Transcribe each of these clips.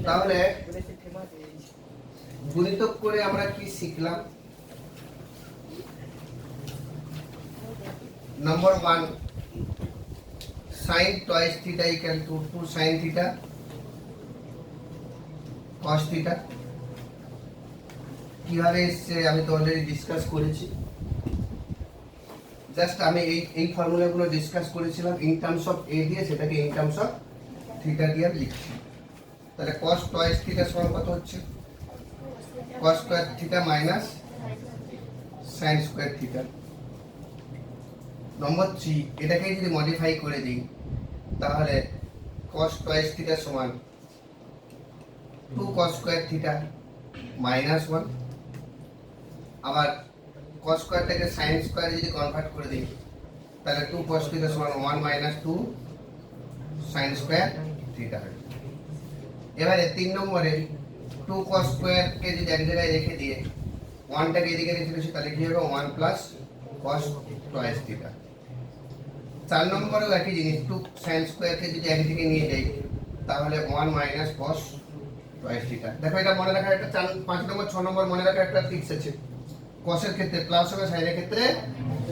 তাহলে গুণিতক করে আমরা কি শিখলাম? Number 1, sin twice theta equal to 2 sin theta cos theta। কিভাবে এসছে আমি তো অলরেডি ডিসকাস করেছি। জাস্ট আমি এই ফর্মুলাগুলো ডিসকাস করেছিলাম ইন টার্মস অফ এ দিয়ে, সেটাকে ইন টার্মস অফ থিটা দিয়ে লিখছি। তাহলে cos twice theta সমান কত হচ্ছে? cos square theta minus sin square theta। নম্বর 3, এটাকে যদি মডিফাই করে দিই তাহলে cos twice theta সমান 2 cos square theta minus 1। আবার cos স্কয়ারটাকে sin স্কয়ারে যদি কনভার্ট করে দিই তাহলে 2 cos theta সমান 1 minus 2 sin square theta হবে। এবারে 3 নম্বরে 2 cos স্কয়ারকে যদি এক জায়গায় রেখে দিয়ে 1টাকে এদিকে রেখে দিই তাহলে কি হবে 1 plus cos twice theta। 4 নম্বরেও একই জিনিস, 2 sin স্কয়ারকে যদি একদিকে নিয়ে যাই তাহলে 1 minus cos twice theta। দেখো এটা মনে রাখার একটা 5 নম্বর 6 নম্বর মনে রাখার একটা ট্রিক্স আছে। cos এর ক্ষেত্রে প্লাস হবে, sin এর ক্ষেত্রে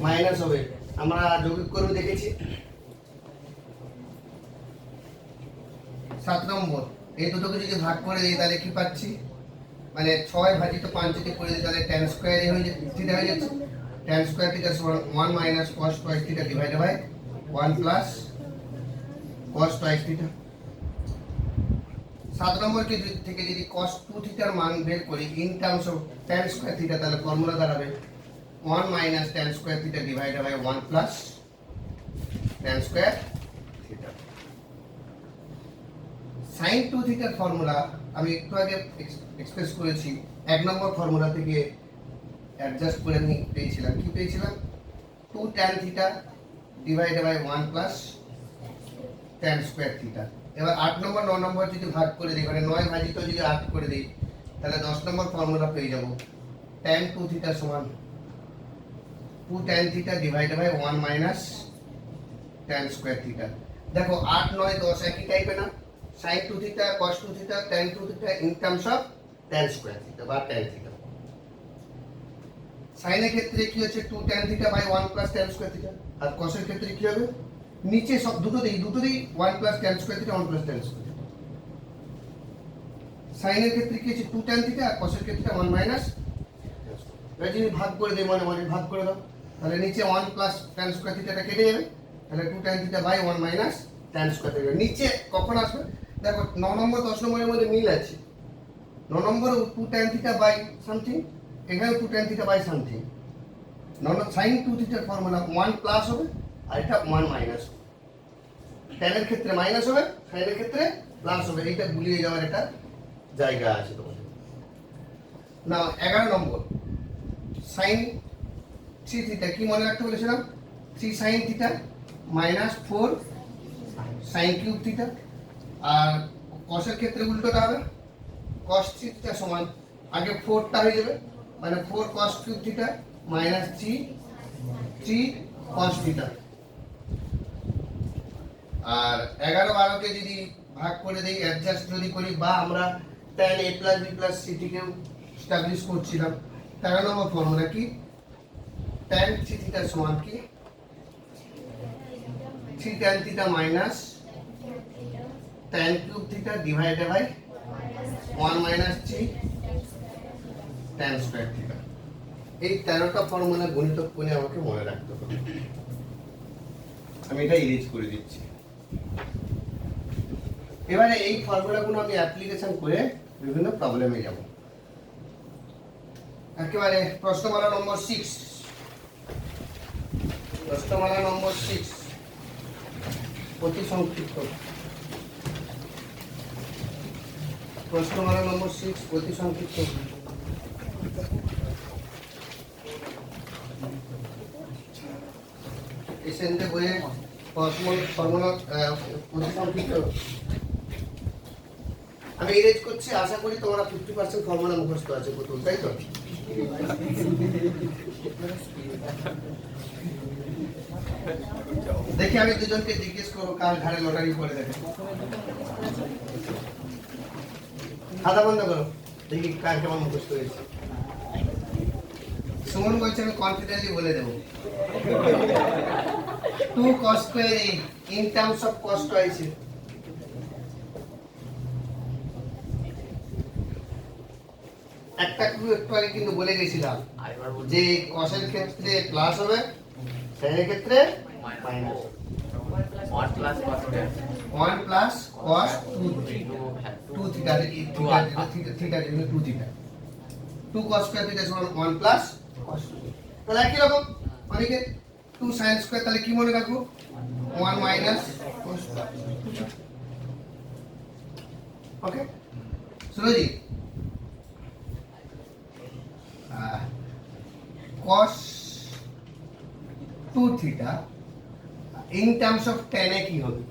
মাইনাস হবে। আমরা যৌগিক করে দেখেছি। 7 নম্বর, এই দুটোকে যদি ভাগ করে দিই তাহলে কি পাচ্ছি? মানে 6 ভাজিত 5 যদি করে দিই তাহলে tan স্কয়ার হয়ে যাচ্ছে, থিটা হয়ে যাচ্ছে। tan স্কয়ার থিটা সমান 1 minus cos twice theta divided by 1 plus cos twice theta। 7 number থেকে যদি cos 2 থিটার মান বের করি in terms of tan square theta তাহলে ফর্মুলা দাঁড়াবে 1 minus tan square theta divided by 1 plus tan square theta. sin 2 থিটার ফর্মুলা আমি একটু আগে এক্সপ্রেস করেছি। 1 নম্বর ফর্মুলা থেকে অ্যাডজাস্ট করে আমি পেয়েছিলাম, কি পেয়েছিলাম? 2 tan theta divided by 1 plus tan square theta. এবার 8 নম্বর 9 নম্বর যদি ভাগ করে দিই, মানে 9 ভাজিত যদি 8 করে দিই তাহলে 10 নম্বর ফর্মুলা পেয়ে যাব tan 2 থিটা সমান 2 tan theta divided by 1 minus tan square theta. দেখো 8 9 10 একই টাইপের না? sin 2 থিটা cos 2 থিটা tan 2 থিটা in terms of tan square theta বা tan থিটা। sin এর ক্ষেত্রে কি হচ্ছে 2 tan theta by 1 plus tan square theta, আর cos এর ক্ষেত্রে কি হবে? নিচে সব দুটোতেই 1 plus tan square theta 1 plus tan square theta. sin এর ক্ষেত্রে কি হচ্ছে 2 tan থিটা, আর cos এর ক্ষেত্রে 1 minus। এবার যদি ভাগ করে দেই মানে ভাগ করে দাও তাহলে নিচে 1 plus tan স্কয়ার থিটাটা কেটে যাবে, তাহলে 2 tan theta by 1 minus tan square theta. নিচে কখন আসবে? দেখো 9 নম্বর 10 নম্বরের মধ্যে মিল আছে। 9 নম্বরে 2 tan থিটা বাই সামথিং, এখানে 2 tan theta by something. sin 2 থিটার ফর্মুলা 1 প্লাস হবে আর এটা 1 মাইনাস হবে। tan এর ক্ষেত্রে মাইনাস হবে, sin এর ক্ষেত্রে প্লাস হবে। এইটা ভুলিয়ে যাওয়ার একটা জায়গা আছে তোমাদের। না 11 নম্বর sin 3 থিটা কি মনে রাখতে বলেছিলাম? 3 sin theta minus 4 sin cube theta. আর cos এর ক্ষেত্রে উল্টোটা হবে, cos 3 থিটা সমান আগে 4টা হয়ে যাবে, মানে 4 cos cube theta minus 3 cos থিটা। আর 11 12 কে যদি ভাগ করে দেই, অ্যাডজাস্ট যদি করি, বা আমরা tan a plus b plus c কে এস্টাবলিশ করছিলাম। 13 নম্বর ফর্মুলা কি? tan 3 থিটা সমান কি 3 tan theta minus tan cube theta divided by 1 minus 3 tan square theta. এই 13টা ফর্মুলা গণিতক কোণে আমাকে মনে রাখতে হবে। আমি এটা ইরেজ করে দিচ্ছি। এবারে এই ফর্মুলাগুলো আমি অ্যাপ্লিকেশন করে বিভিন্ন প্রবলেমে যাব। একেবারে প্রশ্নমালা নম্বর 6, প্রশ্নমালা নম্বর 6 অতি সংক্ষিপ্ত। প্রশ্নমালা নম্বর 6 অতি সংক্ষিপ্ত। এসেন্টে বইয়ে ফর্মুলা অতি সংক্ষিপ্ত আমি ইরেজ করছি। আশা করি তোমরা 50% ফর্মুলা মুখস্থ আছে পুতুল, তাই তো? দেখি আমি দুজনকে জিজ্ঞেস করবো কার ঘাড়ে লটারি পড়ে দেখে। খাতা বন্ধ করো, দেখি কার কেমন মুখস্থ হয়েছে। সুমন বলছে আমি কনফিডেন্টলি বলে দেবো। 2 cos square 8 in terms of cos twice। একটা একটু আগে কিন্তু বলে গেছিলাম যে cos এর ক্ষেত্রে প্লাস হবে, sin এর ক্ষেত্রে minus. 1 plus cos square 1 plus cos 2 theta theta 2 theta 2 cos square theta সমান 1 plus cos 2। তাহলে একই রকম অনেকে 2 sin square, তাহলে কি মনে রাখবো 1 minus cos 2। Okay Surji, cos 2 theta in terms of tan এ কি হবে?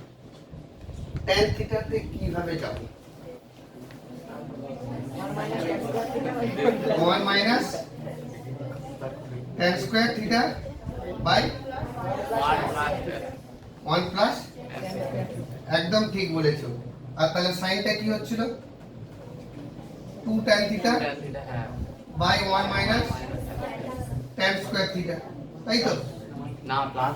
tan theta তে কিভাবে যাব? 1 minus tan square theta by 1 plus একদম ঠিক বলেছো। আর তাহলে সাইনটা কি হচ্ছিল 2 tan theta by 1 minus tan square theta, তাই তো? না প্লাস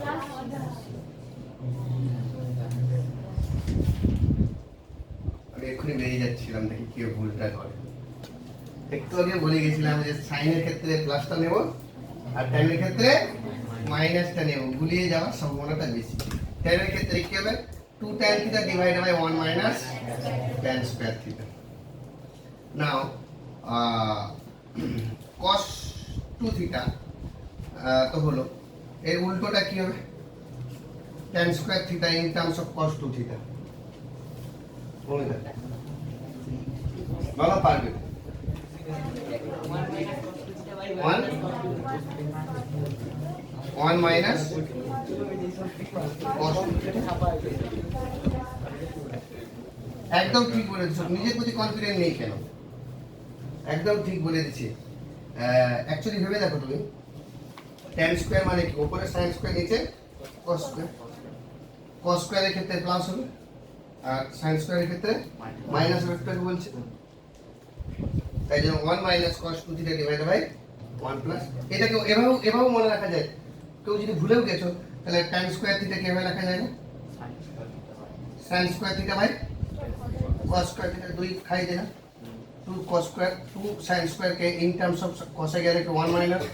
আমি এক্ষুনি বেরিয়ে যাচ্ছিলাম, দেখি কেউ ভুলটা করে। একটু আগে বলে গেছিলাম যে সাইনের ক্ষেত্রে প্লাসটা নেব আর ট্যানের ক্ষেত্রে মাইনাসটা নেব, গুলিয়ে যাওয়ার সম্ভাবনাটা বেশি। ট্যানের ক্ষেত্রে কি হবে 2 tan theta divided by 1 minus tan square theta। Now cos 2 theta তো হলো, এর উল্টোটা কি হবে tan square theta in terms of cos 2 theta। বলো পারবে? 1 minus cos 2 theta। একদম ঠিক বলেছো, নিজের প্রতি কনফিডেন্ট নেই কেন? একদম ঠিক বলে দিচ্ছি। অ্যাকচুয়ালি ভেবে দেখো তুমি, tan স্কয়ার মানে কি? উপরে sin স্কয়ার, নিচে cos স্কয়ার। cos স্কয়ারের ক্ষেত্রে প্লাস হবে আর sin স্কয়ারের ক্ষেত্রে মাইনাস ভেক্টর বলছে, তাই জন্য 1 minus cos 2 theta divided by 1 plus। এটাকে এভাবে মনে রাখা যায়। কেউ যদি ভুলেও গেছো তাহলে tan স্কয়ার থিটা কিভাবে লেখা যায় না? sin স্কয়ার থিটা বাই cos স্কয়ার থিটা, 2 খাই দেনা 2 cos স্কয়ার 2 sin স্কয়ার কে ইন টার্মস অফ cos এ গেলে 1 minus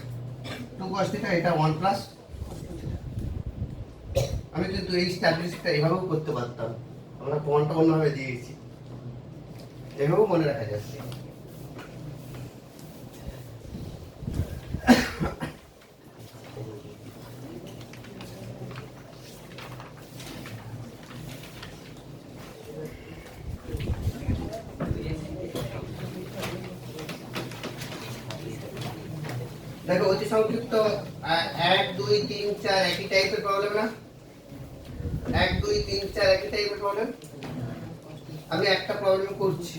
2 cos থিটা, এটা 1 plus। আমি কিন্তু এই স্ট্যাটিস্টিকটা এভাবেও করতে পারতাম, আমরা প্রমাণটা অন্যভাবে দিয়েছি, এভাবেও মনে রাখা যাচ্ছে। দেখো অতি সংক্ষিপ্ত 1 2 3 4 একই টাইপের প্রবলেম না? 1 2 3 4 একই টাইপের প্রবলেম। আমি একটা প্রবলেম করছি,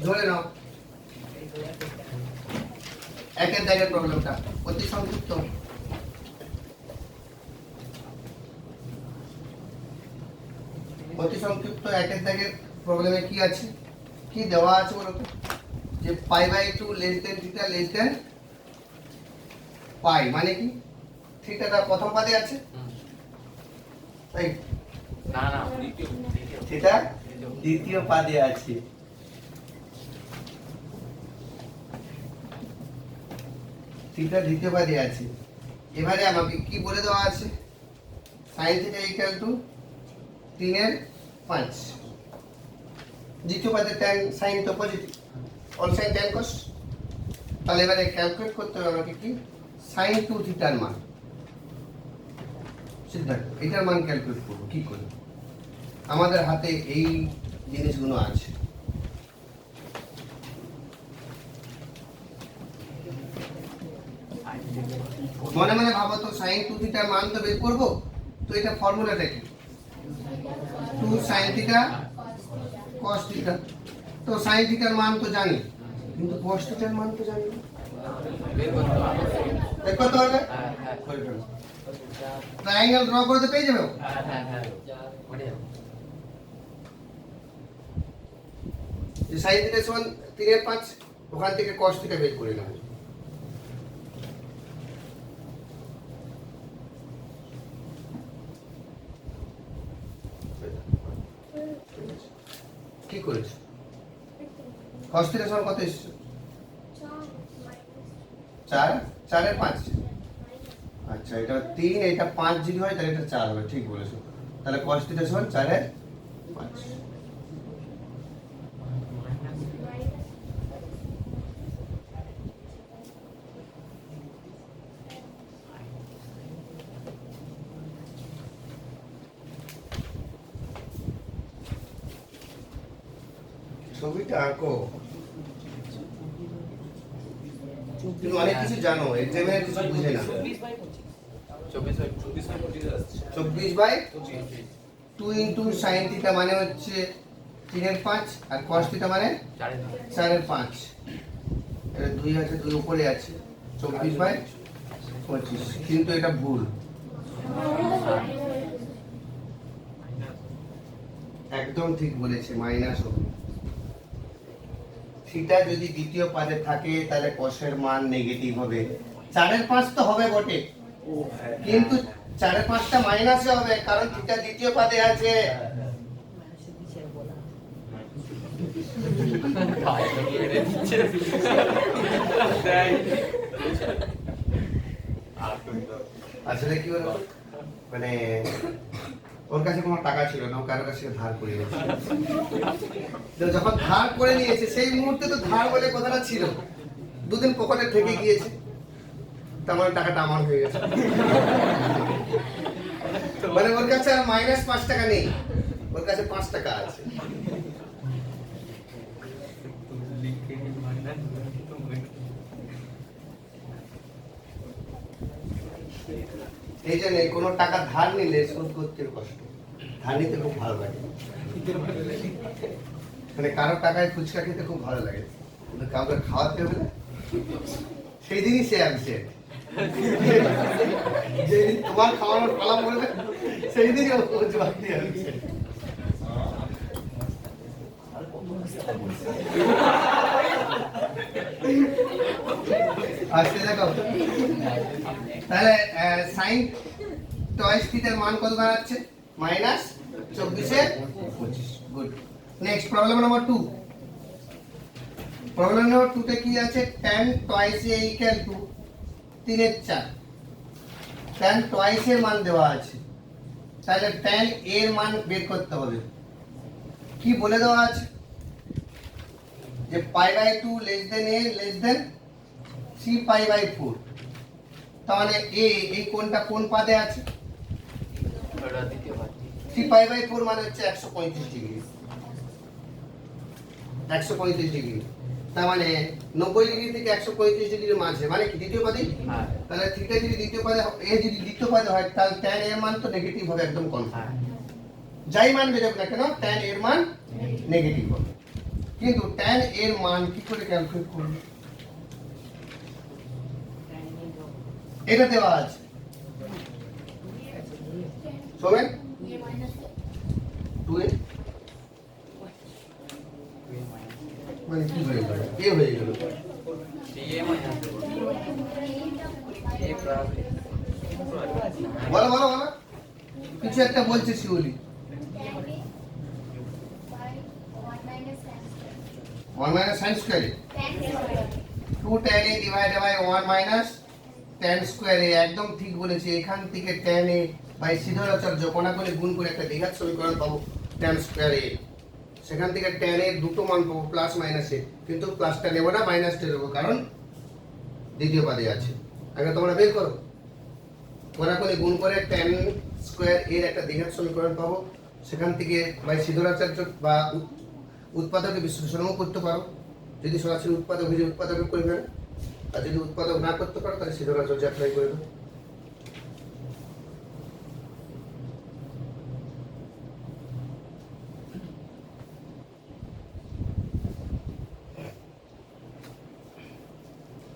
ধরে নাও একের দাগের প্রবলেমটা অতি সংক্ষিপ্ত। অতি সংক্ষিপ্ত একের দাগের প্রবলেমে কি আছে, কি দেওয়া আছে বলতো? যে π/2 less than theta less than pi, মানে কি থিটাটা প্রথম পাদে আছে, তাই না না দ্বিতীয় থিটা দ্বিতীয় পাদে আছে। থিটা দ্বিতীয় পাদে আছে। এবারে আমাকে কি বলে দেওয়া আছে? sin theta equal to 3/5। দ্বিতীয় পাদে tan sin তো positive, all sin tan cos। তাহলে এবারে ক্যালকুলেট করতে হবে আমাকে কি sin 2 থিটার মান। সিদ্ধার্থ, এটার মান ক্যালকুলেট করব কি করে? আমাদের হাতে এই জিনিসগুলো আছে। মনে মনে ভাবো তো sin 2 থিটার মান তো বের করব, তো এটা ফর্মুলাটা কি? 2 sin থিটা cos থিটা। তো sin থিটার মান তো জানি, কিন্তু cos থিটার মান তো জানি না। বের করতে হবে। বের করতে হবে। ট্রায়াঙ্গেল ড্র করতে পেয়ে যাবে হ্যাঁ মানে যে sin থিটা সমান 3/5 ওখান থেকে cos থিটা বের করে নেব। কি করেছ? cos থিটা সমান কত এসেছে? 4 4 এর 5। আচ্ছা এটা 3 এটা 5 যদি হয় তাহলে এটা 4 হবে, ঠিক বলেছো। তাহলে cos থিটা সমান 4 এর 5। ছবিটা আঁকো, তুমি অনেক কিছু জানো, এক্সামিনার কিছু বুঝে না। 24/2 ইন্টু sin থিটা মানে হচ্ছে 3/5 আর cos থিটা মানে 4/5। এটা 2 আছে, 2 উপরে আছে, 24/25। কিন্তু এটা ভুল, একদম ঠিক বলেছে, মাইনাস হবে। থিটা যদি দ্বিতীয় পাদে থাকে তাহলে cos এর মান নেগেটিভ হবে। 4/5 তো হবে বটে, কিন্তু 4/5টা মাইনাসে হবে কারণ থিটা দ্বিতীয় পাদে আছে। আসলে কি হলো, মানে ওর কাছে কোনো টাকা ছিল না, ও কারোর কাছে ধার করে নিয়েছে। তো যখন ধার করে নিয়েছে সেই মুহূর্তে তো ধার বলে কথাটা ছিল, দুদিন পকেটে থেকে গিয়েছে, তার মানে টাকাটা আমার হয়ে গেছে। মানে ওর কাছে আর -5 টাকা নেই, ওর কাছে 5 টাকা আছে। এই জন্য কোনো টাকা ধার নিলে শোধ করতে কষ্ট, ধার নিতে খুব ভালো লাগে। মানে কারো টাকায় ফুচকা খেতে খুব ভালো লাগে, কিন্তু কাউকে খাওয়াতে হবে না, সেই দিনই সে অ্যাবসেন্ট। যেদিন তোমার খাওয়ানোর পালা পড়বে সেই দিনই ও জবাব দিয়ে অ্যাবসেন্ট। আচ্ছা দেখো, তাহলে sin টয়েস থিটার মান কত দাঁড়াচ্ছে? -24/25। Good. Next problem number 2। Problem number 2 তে কি আছে? tan twice a equal to 3/4। tan twice এর মান দেওয়া আছে, তাহলে tan এর মান বের করতে হবে। কি বলে দেওয়া আছে যে π/2 less than a less than 3π/4। তার মানে a এই কোণটা কোন পাদে আছে? 3π/4 মানে হচ্ছে 135 ডিগ্রি। 135 ডিগ্রি, তার মানে 90 ডিগ্রি থেকে 135 ডিগ্রির মাঝে, মানে কি দ্বিতীয় পাদে? তাহলে থিটা যদি দ্বিতীয় পাদে, a যদি দ্বিতীয় পাদে হয় তাহলে tan এর মান তো নেগেটিভ হবে, একদম কনফার্ম। যাই মান বেরোক না কেন tan এর মান নেগেটিভ হবে। কিন্তু tan এর মান কি করে ক্যালকুলেট করব? এটা দেওয়া আছে, শোনেন 2a মানে কি হয়ে গেল? a হয়ে গেল। বলো বলো বলো, কিছু একটা বলছে শিউলি। 1 minus sin square 2 tan a divided by 1 minus tan square a, একদম ঠিক বলেছি। এখান থেকে tan a বাই সিদ্ধরাচার্য কোণাকুণি গুণ করে একটা দ্বিঘাত সমীকরণ পাবো tan square a। সেখান থেকে tan এর দুটো মান পাবো প্লাস মাইনাসে, কিন্তু প্লাসটা নেব না, মাইনাসটা নেব, কারণ দ্বিতীয় পদে আছে। আগে তোমরা বের করো, কোণাকুণি গুণ করে tan square এর একটা দ্বিঘাত সমীকরণ পাবো। সেখান থেকে বাই সিদ্ধরাচার্য বা উৎপাদকে বিশ্লেষণও করতে পারো। যদি সরাসরি উৎপাদক হয়ে উৎপাদক করে ফেলো, আর যদি উৎপাদক না করতে পারো তাহলে সিদ্ধরাচার্য অ্যাপ্লাই করে দাও।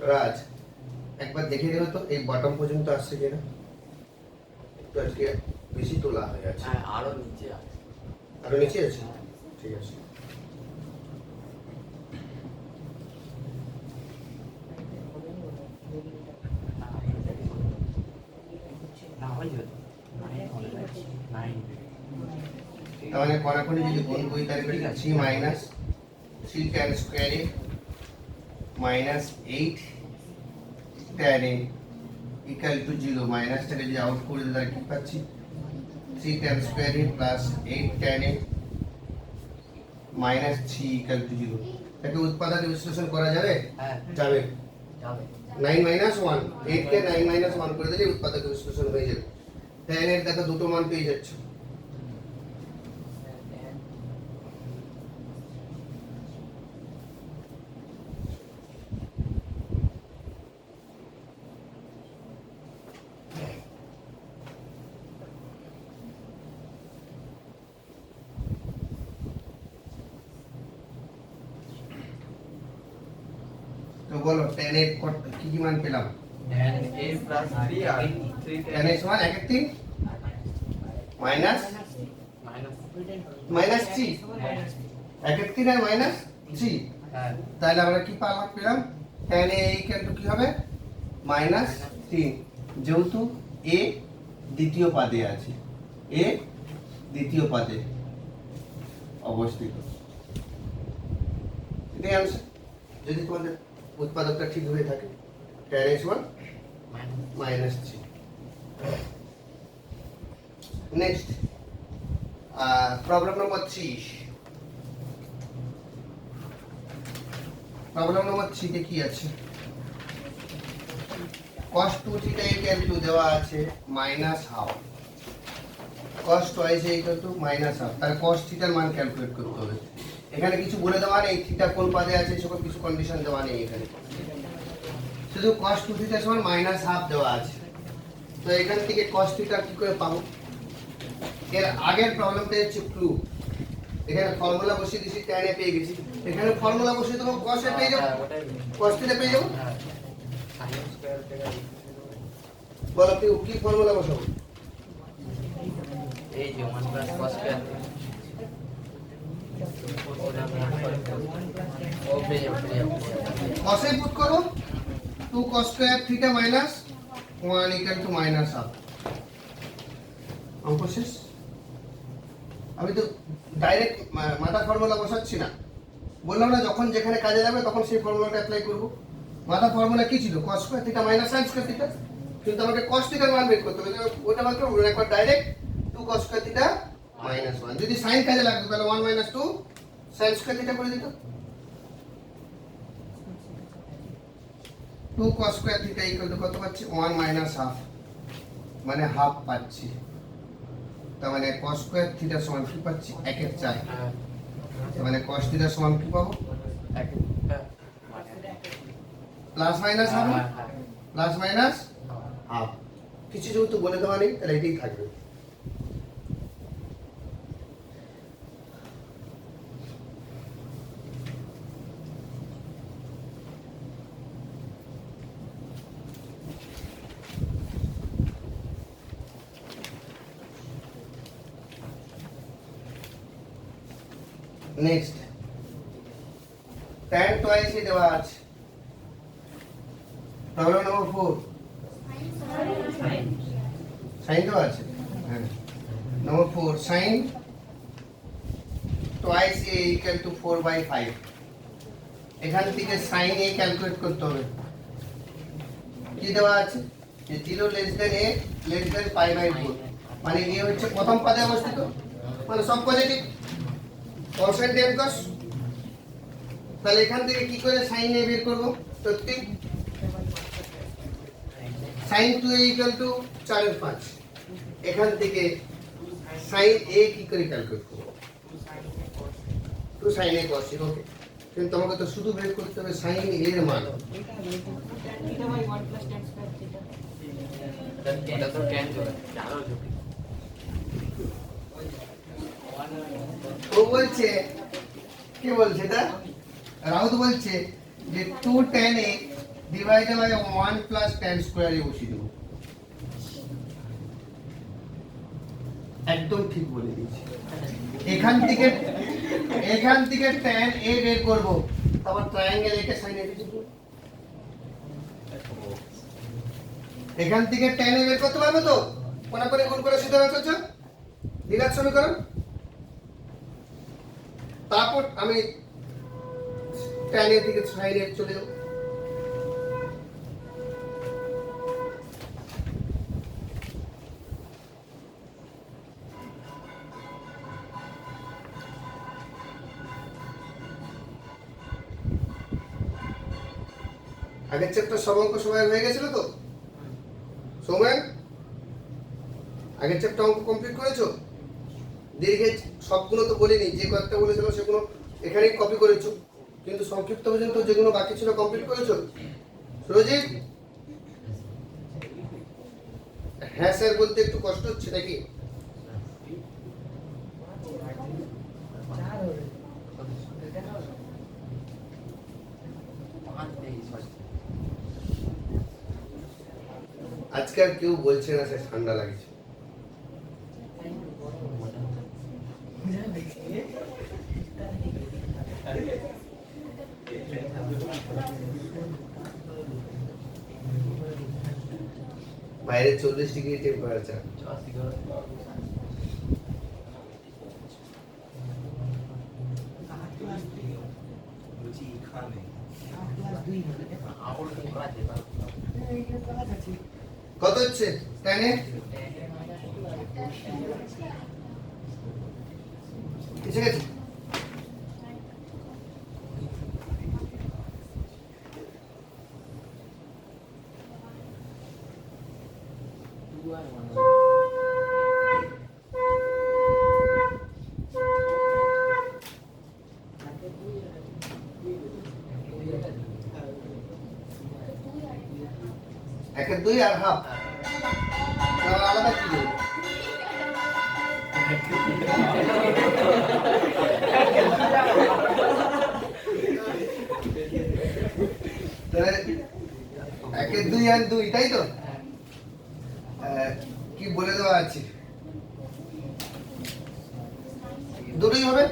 রাজ একবার দেখে দেবে তো এই বটম পর্যন্ত আসছে কিনা। তো আজকে বেশি তোলা হয়ে আছে। হ্যাঁ আরো নিচে আছে। আরো নিচে আছে, ঠিক আছে। না হয়ে যাবে 9 তার মানে কোনাকুনি যদি গুণ করি তাহলে কি 3 minus 3 tan square a minus 8 tan a equal two 0 মাইনাসটাকে যদি আউট করে দিই তাহলে কি পাচ্ছি 3 tan square a plus 8 tan a minus 3 equal to 0। এটাকে উৎপাদক বিশ্লেষণ করা যাবে? হ্যাঁ যাবে। যাবে 9 মাইনাস 1 8 কে 9 মাইনাস 1 করে দিলে উৎপাদক বিশ্লেষণ হয়ে যাবে। tan এর দেখো দুটো মান পেয়ে যাচ্ছ। তো বলো tan এর কি কি মান পেলাম? tan a plus 3 R 3 tan এর সমান 1 3 মাইনাস মাইনাস 3 1 3 আর মাইনাস 3। হ্যাঁ তাহলে আমরা কি পেলাম tan a ইকুয়াল টু কি হবে মাইনাস 3, যেহেতু a দ্বিতীয় পাদে আছে, a দ্বিতীয় পাদে অবস্থিত। এটাই আনসার। যদি তোমাদের উৎপাদকটা ঠিক হয়ে থাকে tan a সমান minus 3। Next problem number 3। Problem number 3 তে কি আছে? cos 2 থিটা ইকুয়াল টু দেওয়া আছে minus half, cos twice a equal two minus half. তাহলে cos থিটার মান ক্যালকুলেট করতে হবে। এখানে কিছু বলে দেওয়া নেই থিটা কোন পাদে আছে, সকল কিছু কন্ডিশন দেওয়া নেই এখানে, শুধু cos 2 থিটা সমান মাইনাস হাফ দেওয়া আছে। তো এখান থেকে cos থিটা কি করে পাবো? এর আগের প্রবলেমটা হচ্ছে ক্লু। এখানে ফর্মুলা বসিয়ে দিয়েছি tan a পেয়ে গেছি, এখানে ফর্মুলা বসিয়ে দেবো cos a পেয়ে যাবো, cos থিটা পেয়ে যাবো। হ্যাঁ sin স্কয়ার থেকে বলো কি ফর্মুলা বসাবো? এই যে 1 plus cos স্কয়ার ও পেয়ে যাবে cos এ পুট করো 2 cos square theta minus 1 equal to minus half. অঙ্ক শেষ। আমি তো ডাইরেক্ট মাথা ফর্মুলা বসাচ্ছি না, বললাম না যখন যেখানে কাজে যাবে তখন সেই ফর্মুলাটা অ্যাপ্লাই করব। মাথা ফর্মুলা কি ছিল? cos square theta minus sin square theta, কিন্তু আমাকে cos থিটার মান বের করতে হবে। ওটা মাত্র একবার direct 2 cos square theta minus 1। যদি sin কাজে লাগতো তাহলে 1 মাইনাস 2 sin স্কয়ার থিটা করে দিত। 2 cos square theta equal to কত পাচ্ছি? 1 মাইনাস হাফ, মানে হাফ পাচ্ছি। তার মানে cos স্কয়ার থিটা সমান কি পাচ্ছি? 1 এর 4। হ্যাঁ তার মানে cos থিটা সমান কি পাবো? একটা প্লাস মাইনাস হবে, হ্যাঁ প্লাস মাইনাস হাফ। কিছু যেহেতু বলে দেওয়া নেই তাহলে এটাই থাকবে। নেক্সট tan twice এ দেওয়া আছে। প্রবলেম নম্বর 4 sin দেওয়া আছে। হ্যাঁ নম্বর 4 sin twice a equal to 4/5। এখান থেকে sin a ক্যালকুলেট করতে হবে। কি দেওয়া আছে? যে 0 less than a less than π/4, মানে a হচ্ছে প্রথম পদে অবস্থিত, মানে সব পজিটিভ কনস্ট্যান্ট n cos। তাহলে এখান থেকে কি করে sin a বের করব? সত্যি sin 2a equal to 4/5। এখান থেকে sin a কি করে ক্যালকুলেট করব? 2 sin a cos a। ওকে, কিন্তু আমাকে তো শুধু বের করতে হবে sin a এর মান। এটা তো tan চলে জানো ঝুঁকি ও বলছে, কে বলছে এটা? রাউত বলছে যে 2 tan a divided by 1 plus tan square a বসিয়ে দেবো। একদম ঠিক বলে দিয়েছি। এখান থেকে tan a বের করব, তারপর ট্রায়াঙ্গেল একে sin a লিখব। এখান থেকে tan a বের করতে পারবে তো? মনে করে গুণ করে সিধা হচ্ছে দ্বিঘাত সমীকরণ। তারপর আমি tan a থেকে sin a চলে যাব। আগের চ্যাপ্টার সব অঙ্ক সবাই হয়ে গেছিল তো? সময় আগের চ্যাপ্টার অঙ্ক কমপ্লিট করেছো? দীর্ঘের সবগুলো তো বলিনি, যে কয়েকটা বলেছিল সেগুলো এখানেই কপি করেছো, কিন্তু সংক্ষিপ্ত পর্যন্ত যেগুলো বাকি ছিল কমপ্লিট করেছো? সুরজিৎ, হ্যাঁ স্যার বলতে একটু কষ্ট হচ্ছে নাকি? আজকে আর কেউ বলছে না স্যার ঠান্ডা লাগছে। বাইরে 40 ডিগ্রি টেম্পারেচার। কত হচ্ছে tan a? এসে গেছে। একের 2 আর হাফ, আলাদা কি বলবো? একের 2 আর 2, তাই তো? কি বলে দেওয়া আছে? দুটোই হবে।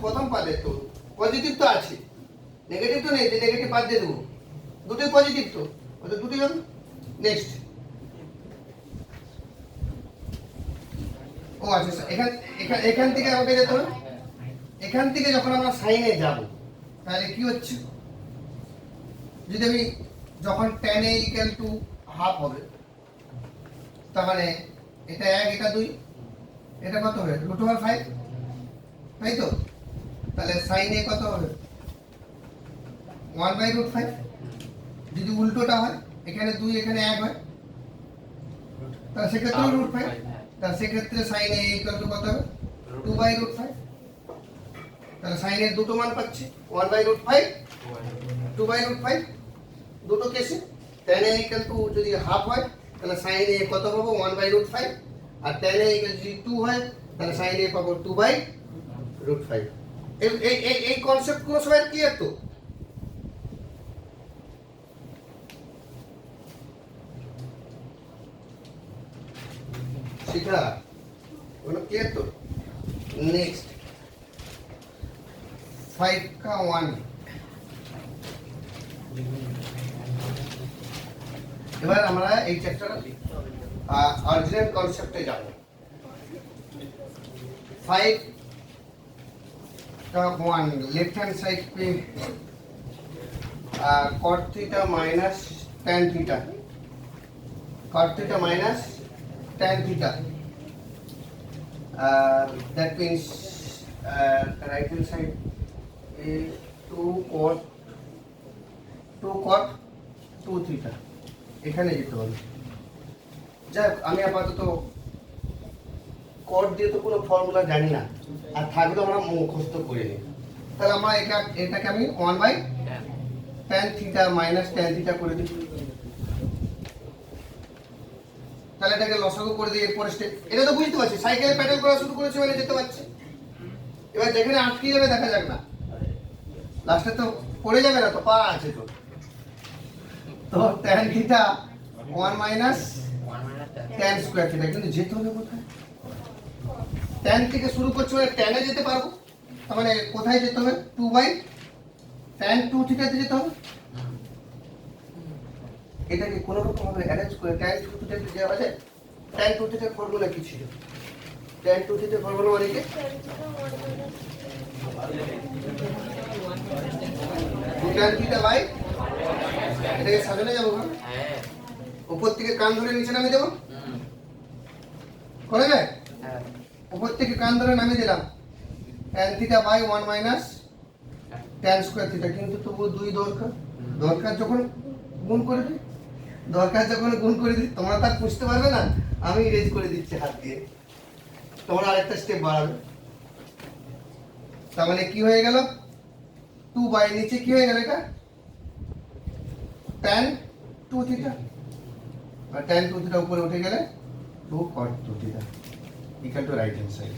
প্রথম পাদে তো পজিটিভ তো আছে, নেগেটিভ তো নেই, যে নেগেটিভ বাদ দিয়ে দেবো। দুটোই পজিটিভ তো, ওটা দুটোই হবে। নেক্সট, ও আচ্ছা, এখান থেকে আমাকে যেতে হবে। এখান থেকে যখন আমরা সাইনে যাব, তাহলে কি হচ্ছে? যদি আমি যখন tan a equal to half হবে, তার মানে এটা 1, এটা 2, এটা কত হবে? √5, তাই তো? তাহলে sin a কত হবে? 1/√5। যদি উল্টোটা হয়, এখানে 2 এখানে 1 হয়, তাহলে সেক্ষেত্রে √5, তাহলে সেক্ষেত্রে sin a ইকুয়াল টু কত হবে? 2/√5। তাহলে sin এর দুটো মান পাচ্ছি, 1/√5, 2/√5, দুটো কেসে। tan a ইকুয়াল টু যদি হাফ হয়, তাহলে sin a কত পাবো? 1/√5, আর tan a ইকুয়াল যদি 2 হয়, তাহলে sin a পাবো 2/√5। এই কনসেপ্ট গুলো সবাই ক্লিয়ার তো? শিখা ওগুলো ক্লিয়ার তো? নেক্সট 5 का 1। এবার আমরা এই চ্যাপ্টার অরিজিনাল কনসেপ্টে যাব। 5 का 1 लेफ्ट हैंड साइड पे cot theta minus tan theta, cot theta minus tan theta, that means right hand side is 2 cot 2 theta, এখানে যেতে হবে। যাক, আমি আপাতত cot দিয়ে তো কোনো ফর্মুলা জানি না, আর থাকলেও আমরা মুখস্থ করে নিই। তাহলে আমরা এটাকে আমি 1/tan theta minus tan theta করে দিই। তাহলে এটাকে লসাগু করে দিই। এরপর স্টেপ, এটা তো বুঝতে পারছি, সাইকেলে প্যাডেল করা শুরু করেছে মানে যেতে পারছে। এবার যেখানে আটকে যাবে দেখা যাক না, লাস্টে তো পড়ে যাবে না তো, পা আছে তো। তো tan theta 1 - tan square theta, কিন্তু যেতে হবে কোথায়? tan থেকে শুরু করছো মানে tan এ যেতে পারবো, তার মানে কোথায় যেতে হবে 2/tan 2 থিটাতে যেতে হবে। এটাকে কোনো রকম ভাবে অ্যারেঞ্জ করে tan 2 থিটাতে যাওয়া যায়। tan 2 থিটার ফর্মুলা কি ছিল? tan 2 থিটার ফর্মুলা মানে কি 2 tan থিটা বাই, এটাকে সাজানো যাবো না? হ্যাঁ উপর থেকে কান ধরে নিচে নামিয়ে দেবো, হুম করা যায়? হ্যাঁ উপর থেকে কান ধরে নামিয়ে দিলাম tan theta by 1 minus tan square theta, কিন্তু তবু 2 দরকার, দরকার যখন গুণ করে দিই, দরকার যখন গুণ করে দিই তোমরা তার বুঝতে পারবে না, আমি ইরেজ করে দিচ্ছি হাত দিয়ে, তোমরা আরেকটা স্টেপ বাড়াবে। তার মানে কি হয়ে গেল 2 বাই নিচে কি হয়ে গেল এটা tan 2 থিটা, আর tan 2 থিটা উপরে উঠে গেলে 2 cot 2 theta equal to right hand side.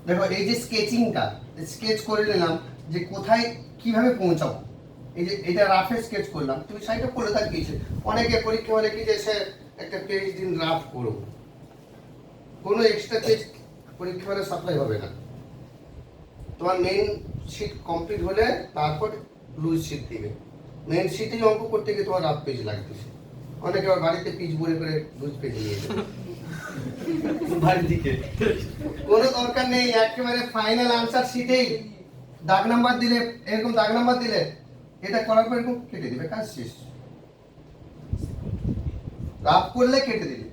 দেখো এই যে স্কেচিংটা স্কেচ করে নিলাম যে কোথায় কিভাবে পৌঁছাবো, এই যে এটা রাফে স্কেচ করলাম, তুমি সাইডে করলে তার কি আছে, অনেকে পরীক্ষা হলে কি যে সে একটা পেজ দিন রাফ করো, কোনো এক্সট্রা পেজ পরীক্ষা হলে সাপ্লাই হবে না, তোমার মেইন শিট কমপ্লিট হলে তারপর লুজ শিট দিবে, মেইন শিটে অঙ্ক করতে গিয়ে তোমার রাফ পেজ লাগতেছে, অনেকে আবার বাড়িতে পিচ ভরে করে লুজ পেজ নিয়ে যাবে বাড়ির দিকে, কোনো দরকার নেই, একেবারে ফাইনাল আনসার শিটেই দাগ নাম্বার দিলে, এরকম দাগ নাম্বার দিলে এটা করার পর এরকম কেটে দিবে, কাজ শেষ, রাফ করলে কেটে দিবে,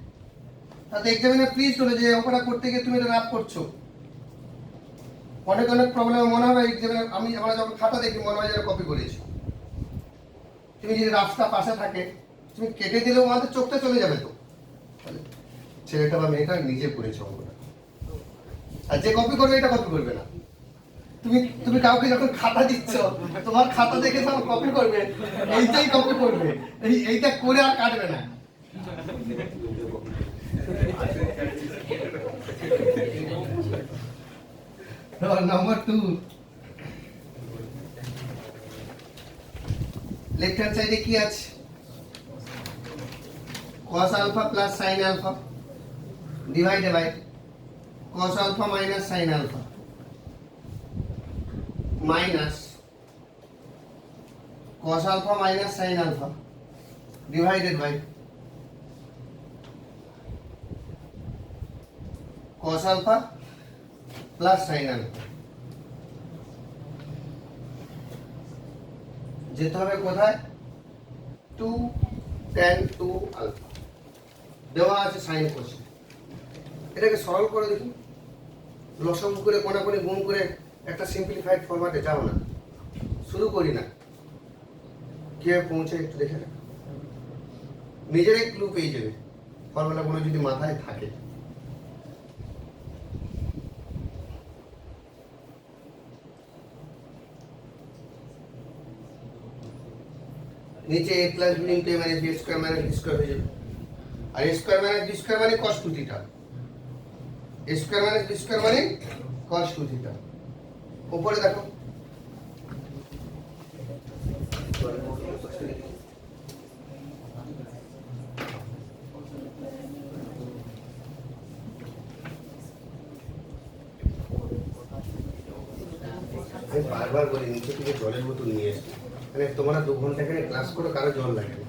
তাতে এক্সামিনার প্লিজ হলো যে অঙ্কটা করতে গিয়ে তুমি এটা রাফ করছো, অনেক অনেক প্রবলেম মনে হবে এক্সামিনার, আমরা যখন খাতা দেখি মনে হয় যেন কপি করেছি, তুমি যদি রাফটা পাশে থাকে তুমি কেটে দিলেও আমাদের চোখটা চলে যাবে, তো ছেলেটা বা মেয়েটা নিজে করেছে অঙ্কটা, আর যে কপি করবে এটা কপি করবে না, তুমি কাউকে যখন খাতা দিচ্ছ তোমার খাতা দেখে যখন কপি করবে এইটাই কপি করবে, এইটা করে আর কাটবে না। নাম্বার 2, লেফট হ্যান্ড সাইডে কি আছে cos alpha plus sin alpha divided by cos alpha minus sin alpha minus cos alpha minus sin alpha divided by cos alpha plus sin alpha, যেতে হবে কোথায় 2 tan 2 alpha দেওয়া আছে sin cos, এটাকে সরল করে দেখি, লসাগু করে কোনাকুনি গুণ করে একটা সিম্পলিফাইড ফরম্যাটে যাও না, শুরু করি না, কিভাবে পৌঁছে একটু দেখে না, নিজেরাই ক্লু পেয়ে যাবে ফর্মুলাগুলো যদি মাথায় থাকে। নিচে a plus b into a minus b square minus b square হয়ে যাবে, আর a square minus b square মানে cos 2 theta, a square minus b square মানে cos 2 থিটা, উপরে দেখো আমি বারবার বলি নিচে থেকে জলের বোতল নিয়ে এসছি, মানে তোমরা 2 ঘন্টা এখানে ক্লাস করো কারো জল লাগে না,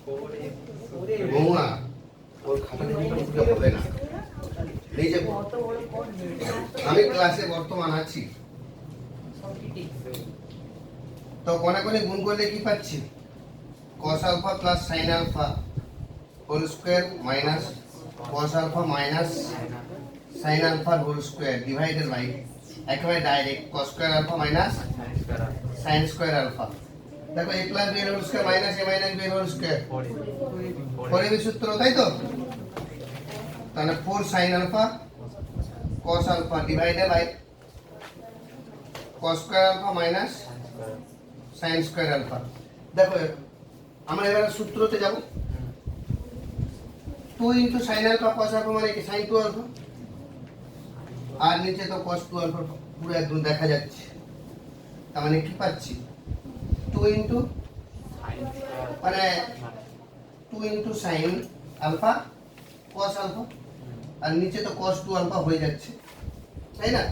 বৌমা ওর খাতা দেখে হবে না নিজে পড়। আমি ক্লাসে বর্তমান আছি, তো কোনাকুনি গুণ করলে কি পাচ্ছি? cos alpha plus sin alpha whole square minus cos alpha minus sin alpha whole square divided by একেবারে direct cos square alpha minus sin square alpha. দেখো a plus b whole square minus a minus b whole square পরের সূত্র, তাই তো? তাহলে 4 sin alpha cos alpha divided by cos square alpha minus sin square alpha. দেখো আমরা এবার সূত্রতে যাব। 2 into sin alpha cos alpha মানে কি sin 2 আলফা, আর নিচে তো cos 2 আলফা পুরো একদম দেখা যাচ্ছে। তার মানে কি পাচ্ছি? 2 ইনটু মানে 2 into sin alpha cos alpha, আর নিচে তো cos 2 আলফা হয়ে যাচ্ছে, তাই না?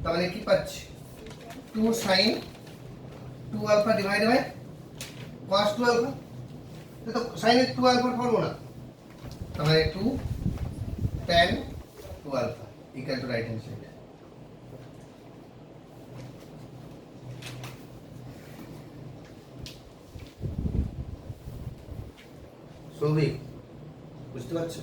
তার মানে কি পাচ্ছি? 2 sin 2 alpha divided by cos 2 alpha. তো sin এর 2 আলফা ফর্মুলা, তার মানে 2 tan 2 alpha equal to right hand side. Souvik বুঝতে পারছো?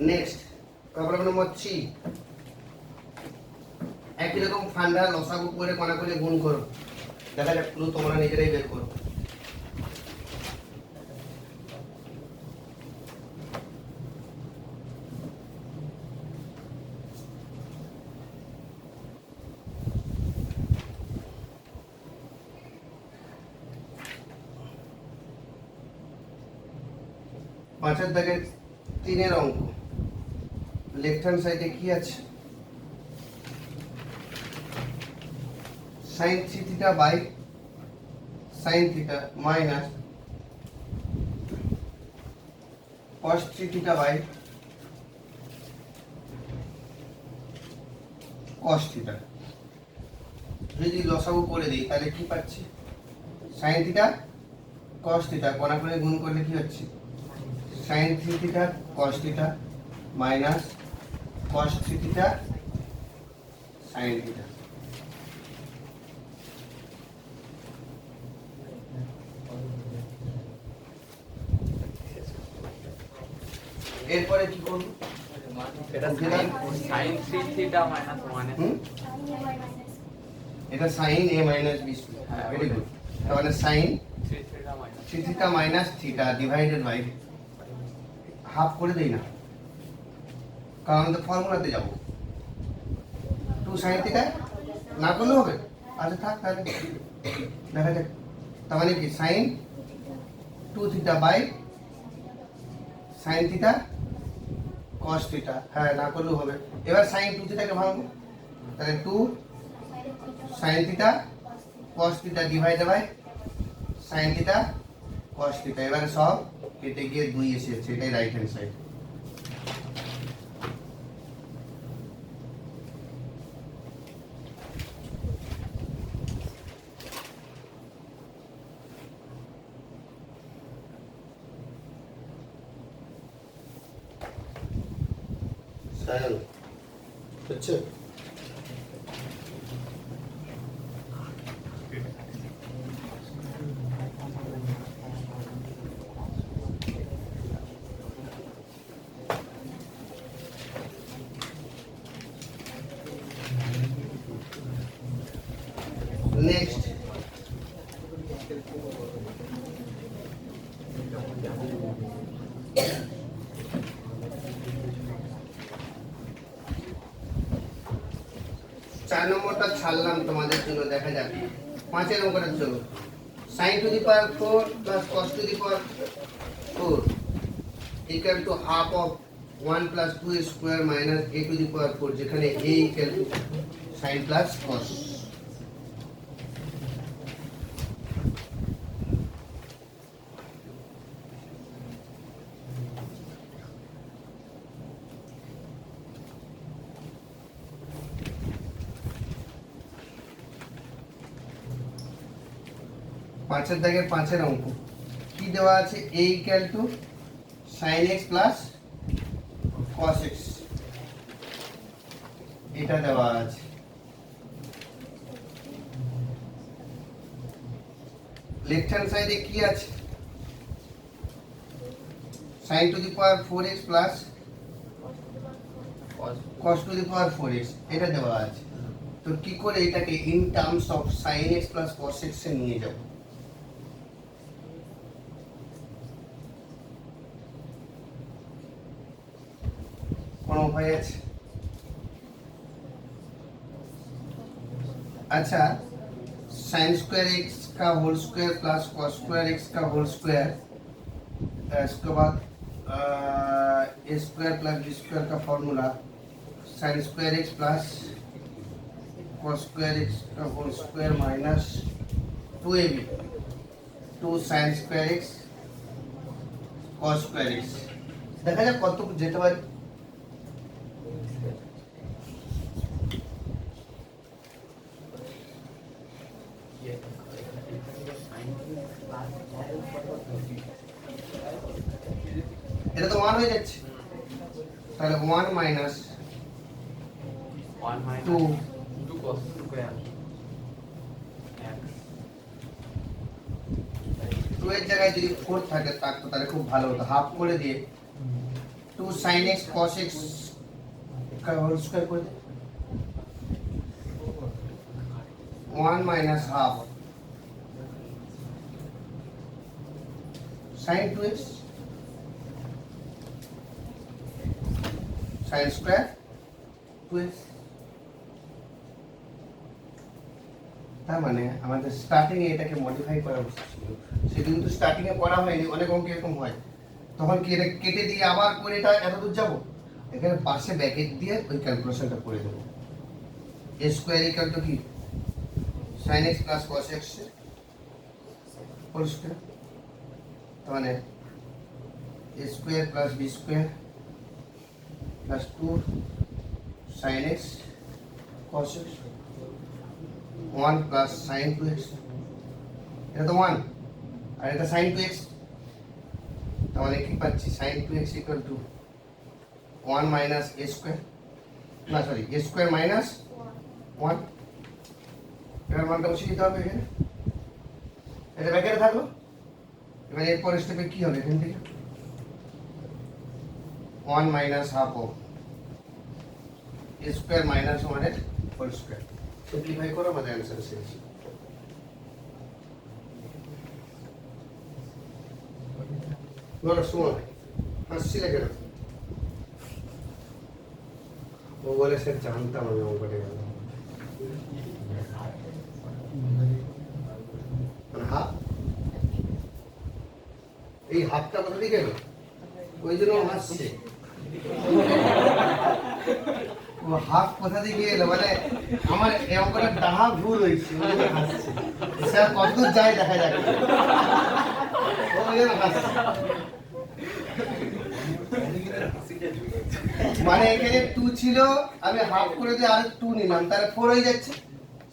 Next problem number 3। একই রকম ফান্ডা লসাগু করে কোনাকুনি গুণ করো। দেখা যাক ক্লু তোমরা নিজেরাই বের করো। পাঁচের দাগের 3 অঙ্ক, লেফট হ্যান্ড সাইডে কি আছে? sin 3 theta by sin theta minus cos 3 theta by cos theta। যদি লসাগু করে দিই তাহলে কি পাচ্ছি? sin theta cos theta কোনাকুনি গুণ করলে কি হচ্ছে? sin 3 theta cos theta minus cos 3 theta sin theta। এরপরে কি করব? এটা sin 3 থিটা মাইনাস 1 এটা sin a minus b square. Very good. তাহলে sin 3 theta minus theta divided by half করে দেই না, কারণ তো ফর্মুলাতে যাব। 2 sin থিটা না করলে হবে? আচ্ছা থাক, তাহলে দেখা যাক। তার মানে কি sin 2 theta by sin theta cos theta, হ্যাঁ না করলেও হবে। এবার sin 2 থিটাকে ভাঙবো, তাহলে 2 sin theta cos theta divided by sin theta cos theta. এবারে সব কেটে গিয়ে 2 এসেছে, এটাই রাইট হ্যান্ড সাইড। সায়ন হচ্ছে নেক্সট। 4 নম্বরটা ছাড়লাম তোমাদের জন্য, দেখা যাক 5 নম্বরের জন্য। sin to the power 4 plus cos to the power 4 equal to half of 1 plus 2 square minus a to the power 4, যেখানে a equal to sin plus cos। 5 এর দাগের 5 এর অঙ্ক কি দেওয়া আছে a equal two sin x plus cos x এটা দেওয়া আছে লেফট হ্যান্ড সাইডে কি আছে sin to the power 4x plus cos to the power 4x এটা দেওয়া আছে তো কি করে এটাকে in terms of sin x plus cos x এ নিয়ে যাব কোন উপায় আছে अच्छा sin स्क्वायर x का whole square plus cos square x का होल स्क्वायर इसके बाद a square plus b square का formula sin square x plus cos square x का whole square minus 2ab 2 sin square x cos square x দেখা যাক কত যেতে পারে এটা তো 1 হয়ে যাচ্ছে তাহলে 1 minus 1 minus 2 2 cos square x 2 এর জায়গায় যদি 4 থাকে থাকতো তাহলে খুব ভালো হতো হাফ করে দিয়ে 2 sin x cos x का होल स्क्वायर করে দে 1 minus half sin 2x sin square 2x তার মানে আমাদের স্টার্টিং এ এটাকে মডিফাই করা উচিত ছিল সেটা কিন্তু স্টার্টিং এ করা হয়নি অনেক অঙ্ক এরকম হয় তখন কি এটা কেটে দিয়ে আবার করে এটা এত দূর যাব এখানে পাশে ব্র্যাকেট দিয়ে ওই ক্যালকুলেশনটা করে দেব a স্কয়ার ইকুয়াল টু কি sin x plus cos x whole square তার মানে a square plus b square plus 2 sin x cos x 1 plus sin 2x এটা তো 1 আর এটা sin 2x তার মানে কি পাচ্ছি sin 2x equal to 1 minus a square না সরি a স্কয়ার মাইনাস 1 এর মানটা বসিয়ে দিতে হবে এখানে এটা ব্র্যাকেটে থাকলো এবার এর পরের স্টেপে কি হবে এখান থেকে 1 minus half of a square minus 1 এর হোল স্কয়ার সিম্পলিফাই করো আমাদের অ্যানসার শেষ বলো সুমন হাসছিলে কেন ও বলে স্যার জানতাম আমি অঙ্কটা গেল হাফ এই হাফটা কোথা থেকে গেল ওই জন্য হাসছে ও হাফ কোথা থেকে এলো মানে আমার এই অঙ্কটা ডাহা ভুল হয়েছে ওই জন্য হাসছে স্যার কতদূর যায় দেখা যাক ওই জন্য হাসছে মানে এখানে 2 ছিল আমি হাফ করে দিয়ে আর 2 নিলাম তাহলে 4 হয়ে যাচ্ছে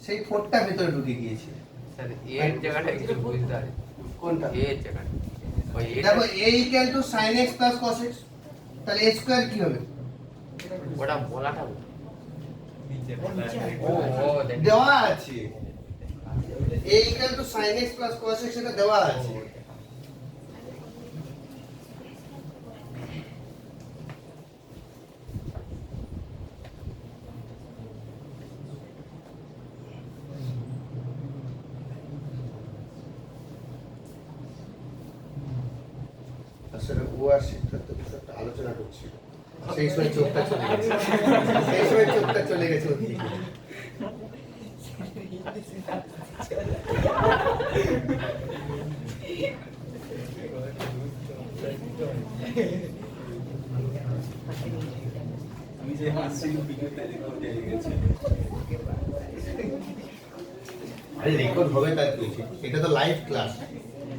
সেই 4টা ভিতরে ঢুকে গিয়েছে স্যার এর জায়গাটা কিছু বুঝতে পারি কোনটা এর জায়গাটা ওই দেখো a equal two sin x plus cos x তাহলে a স্কয়ার কি হবে ওটা বলাটা ও ও দেখ দেওয়া আছে a equal two sin x plus cos x এটা দেওয়া আছে আসলে ও আর সিদ্ধার্থ কিছু একটা আলোচনা করছিল সেই সময় চোখটা চলে গেছে সেই সময় চোখটা চলে গেছে ওদিকে আমি যে হাসছি ভিডিওতে রেকর্ড হয়ে গেছে আরে রেকর্ড হবে তার কি এটা তো লাইভ ক্লাস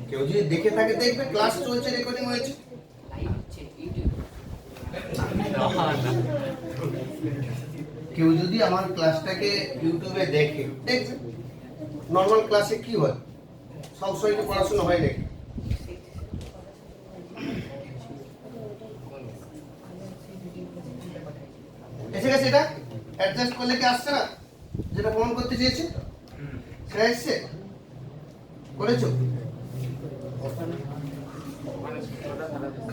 কেউ যদি দেখে থাকে দেখবে ক্লাস চলছে রেকর্ডিং হয়েছে কেউ যদি আমার ক্লাসটাকে ইউটিউবে দেখে দেখবে নর্মাল ক্লাসে কি হয় সবসময় কি পড়াশোনা হয় নাকি? এসে গেছে এটা অ্যাডজাস্ট করলে কি আসছে না যেটা প্রমাণ করতে চেয়েছে সেটা এসছে করেছো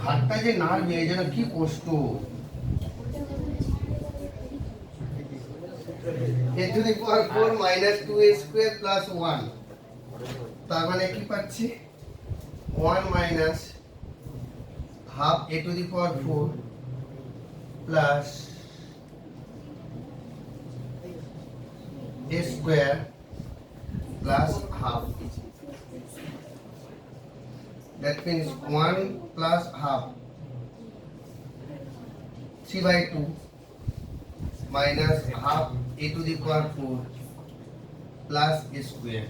ঘাটটা যে নাড়বে যেন কি কষ্ট a to the power 4 minus 2a square plus 1 তার মানে কি পাচ্ছি 1 minus half a to the power 4 plus a square plus half. That means 1 plus half 3/2 minus half a to the power 4 plus a square.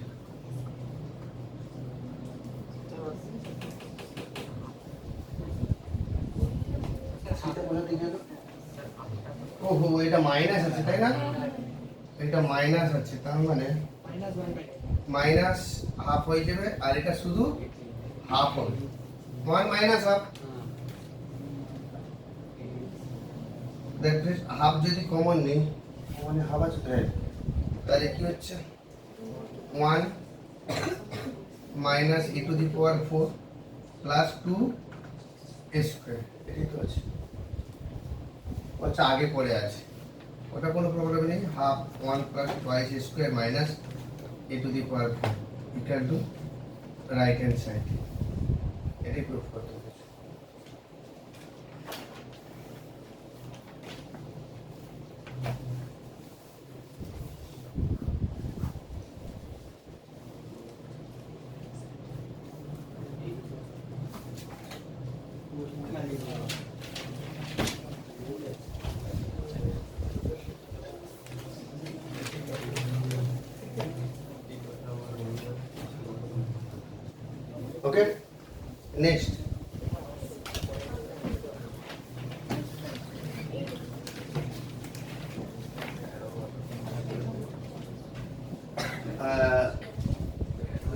ওহো এটা minus আছে তাই না এটা মাইনাস আছে তার মানে মাইনাস হাফ হয়ে যাবে আর এটা শুধু হাফ হবে 1 minus half that means half যদি কমন নেই মানে হাফ আছে তাহলে কি হচ্ছে 1 minus e two the power 4 plus 2 a square এটাই তো আছে ওটা আগে পড়ে আছে ওটা কোনো প্রবলেম নেই half 1 plus twice a square minus e two the power 4 equal to right hand side এটাই প্রুফ করতে হবে Okay, next.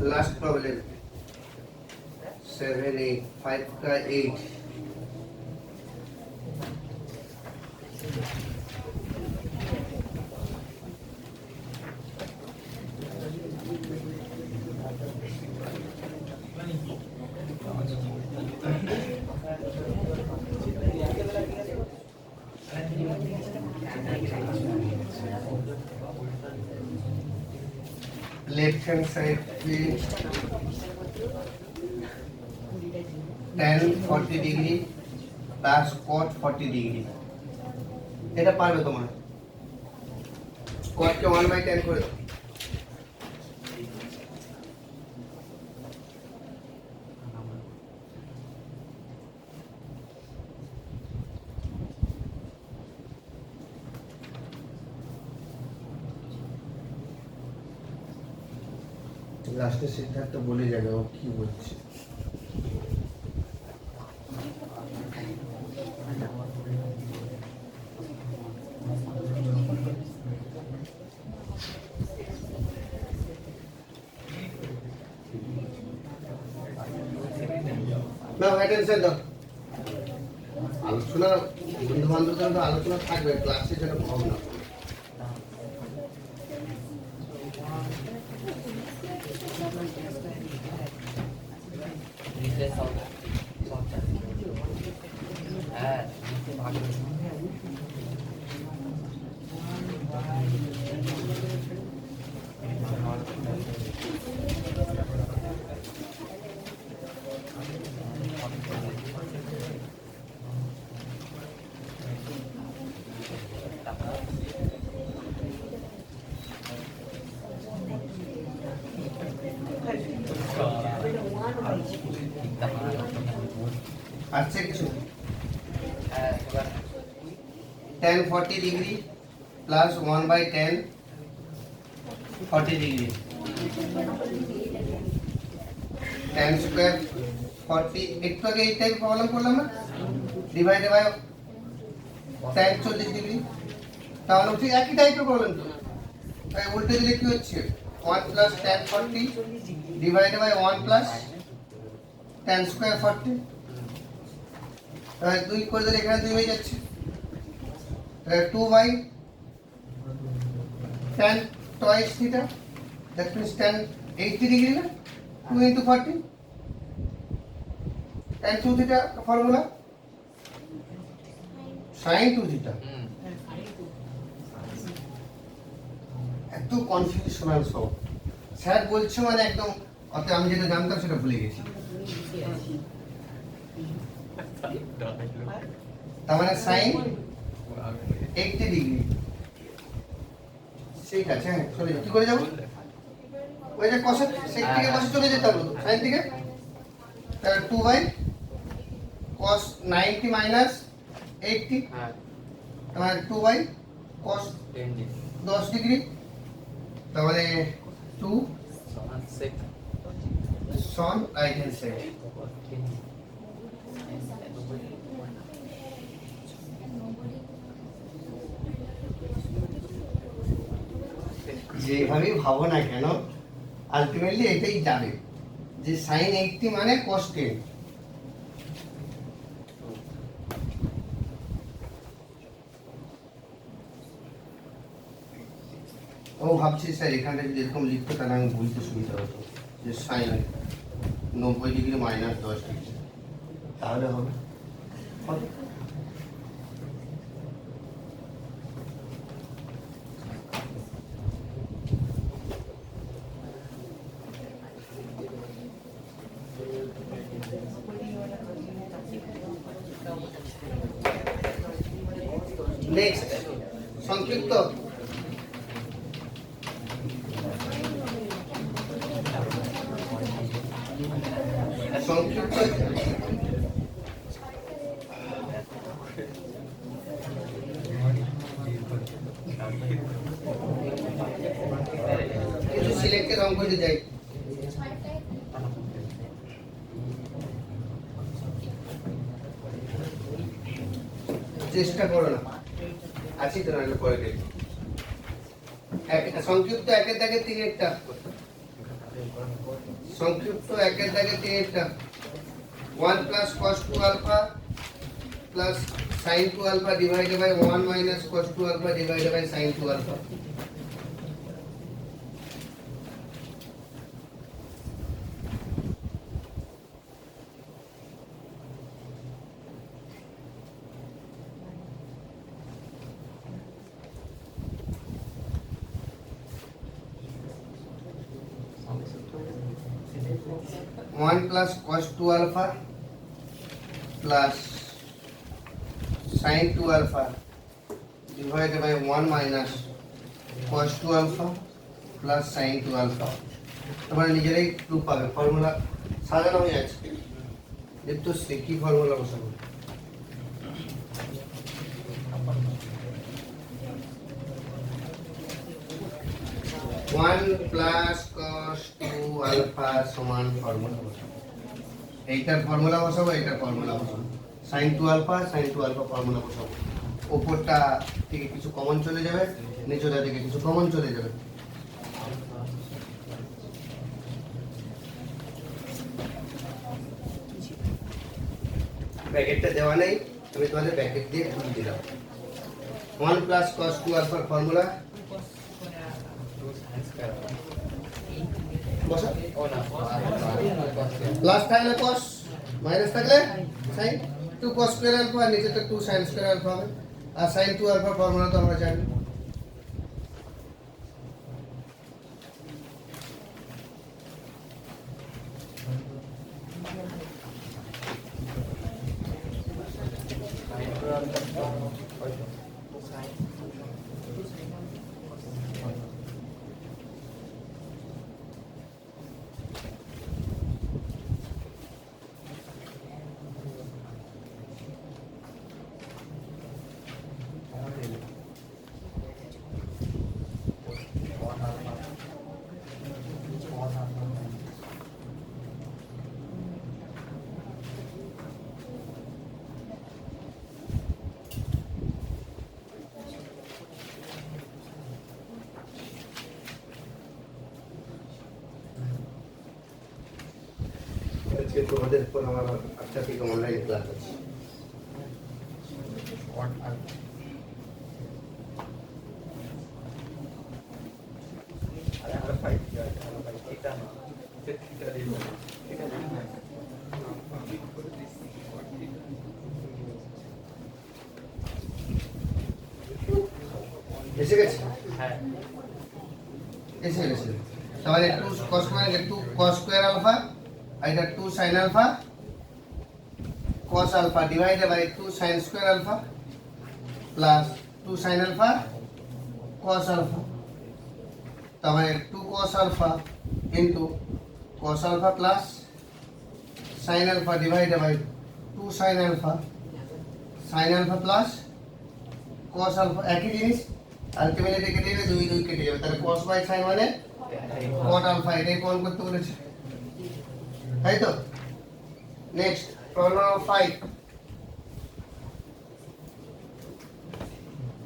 Last problem 7, 8, 5 का 8 लेफ्ट हैंड साइड पे tan 40 degree plus cot 40 degree এটা পারবে তোমরা cot কে 1/10 করে দাও লাস্টে সিদ্ধার্থ বলে যাবে ও কি বলছে না অ্যাটেনশন দাও আলোচনা বন্ধু বান্ধবদের মধ্যে আলোচনা থাকবে ক্লাসে যেন কম না আসছে কিছু tan 40 degree plus 1/10 40 degree tan square 40 একটু আগে এই টাইপ প্রবলেম করলাম না ডিভাইডেড বাই tan 40 ডিগ্রি তাহলে ঠিক একই টাইপের প্রবলেম তো তাই উল্টে দিলে কি হচ্ছে 1 plus tan 40 divided by 1 plus tan square 40 তাহলে 2 করে দিলে এখানে 2 হয়ে যাচ্ছে তাহলে 2 by tan twice theta that means tan 80 degree না 2 into 40 tan 2 theta formula sin 2 theta এত কনফিউশনাল সব স্যার বলছে মানে একদম অত আমি যেটা জানতাম সেটা ভুলে গেছি তার মানে সাইন 80 ডিগ্রি ঠিক আছে হ্যাঁ চলে যাও কি করে যাবো ওই যে কসেক সেক থেকে কসে চলে যেতে হবে সাইন থেকে তাহলে 2 বাই cos 90 minus 80 হ্যাঁ তাহলে 2 বাই cos 10 ডিগ্রি 10 ডিগ্রি তাহলে 2 সমান 6 son right hand side যেভাবেই ভাবো না কেন আলটিমেটলি এটাই যাবে যে sin 80 মানে cos 10 ও ভাবছি স্যার এখানে যদি এরকম লিখতো তাহলে আমি বুঝতে সুবিধা হতো যে সাইন 90 ডিগ্রি মাইনাস 10 ডিগ্রি তাহলে হবে নেক্সট সংক্ষিপ্ত সংক্ষিপ্ত কিছু সিলেক্টেড অঙ্ক দিতে যাই চেষ্টা করো না আছি তো নাহলে পরে দেখি সংক্ষিপ্ত একের দাগে তিনেরটা সংক্ষিপ্ত একের দাগে তিনেরটা 1 plus cos 2 alpha plus sin 2 alpha divided by 1 minus cos 2 alpha divided by sin 2 alpha one plus cos 2 alpha plus sin 2 alpha divided by 1 minus cos 2 alpha plus sin 2 alpha তোমরা নিজেরাই ক্লু পাবে formula সাজানো হয়ে আছে দেখতো সে কি formula বসাবো 1 plus cos 2 alpha সমান ফর্মুলা বসাবো এইটার ফর্মুলা বসাবো এইটার ফর্মুলা বসাবো sin 2 alpha ফর্মুলা বসাবো উপরটা থেকে কিছু কমন চলে যাবে নিচেটা থেকে কিছু কমন চলে যাবে ব্র্যাকেটটা দেওয়া নেই আমি তোমাদের ব্র্যাকেট দিয়ে তুলে দিলাম 1 plus cos 2 alpha ফর্মুলা বসা প্লাস থাকলে cos মাইনাস থাকলে sin 2 cos স্কয়ার আলফা আর নিচেটা 2 sin স্কয়ার আলফা হবে আর sin 2 আলফা ফর্মুলা তো আমরা জানি আজকে তোমাদের পর আমার 8টা থেকে অনলাইন ক্লাস আছে। এসে গেছে? হ্যাঁ এসে গেছে। তাহলে 2 cos মানে 2 cos স্কয়ার আলফা আর এটা 2 sin alpha cos alpha divided by 2 sin square alpha plus 2 sin alpha cos alpha. তাহলে 2 cos alpha into cos alpha plus sin alpha divided by 2 sin alpha plus cos alpha একই জিনিস ultimately কেটে যাবে 2 2 কেটে যাবে তাহলে cos by sin মানে cot alpha এটাই কোন করতে বলেছে তাই তো। Next problem number 5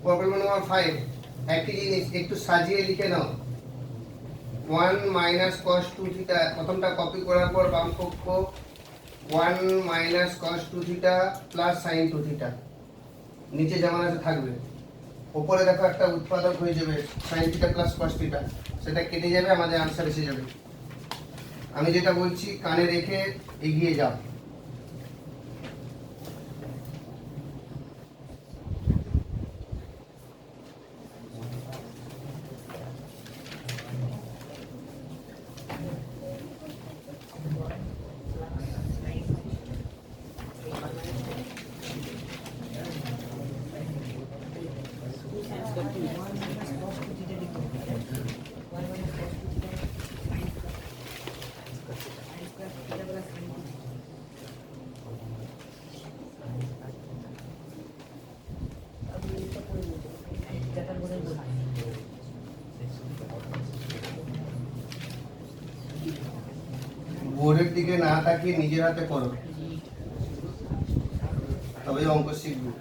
problem number 5 একই জিনিস একটু সাজিয়ে লিখে নাও 1 মাইনাস cos 2 থিটা প্রথমটা কপি করার পর বাম পক্ষ 1 minus cos 2 theta plus sin 2 theta নিচে যেমন আছে থাকবে উপরে দেখো একটা উৎপাদক হয়ে যাবে sin theta plus cos theta সেটা কেটে যাবে আমাদের आंसर এসে যাবে। আমি যেটা বলছি কানে রেখে এগিয়ে যাও। বোর্ডের দিকে না তাকিয়ে নিজের হাতে করো তবে অঙ্ক শিখবে।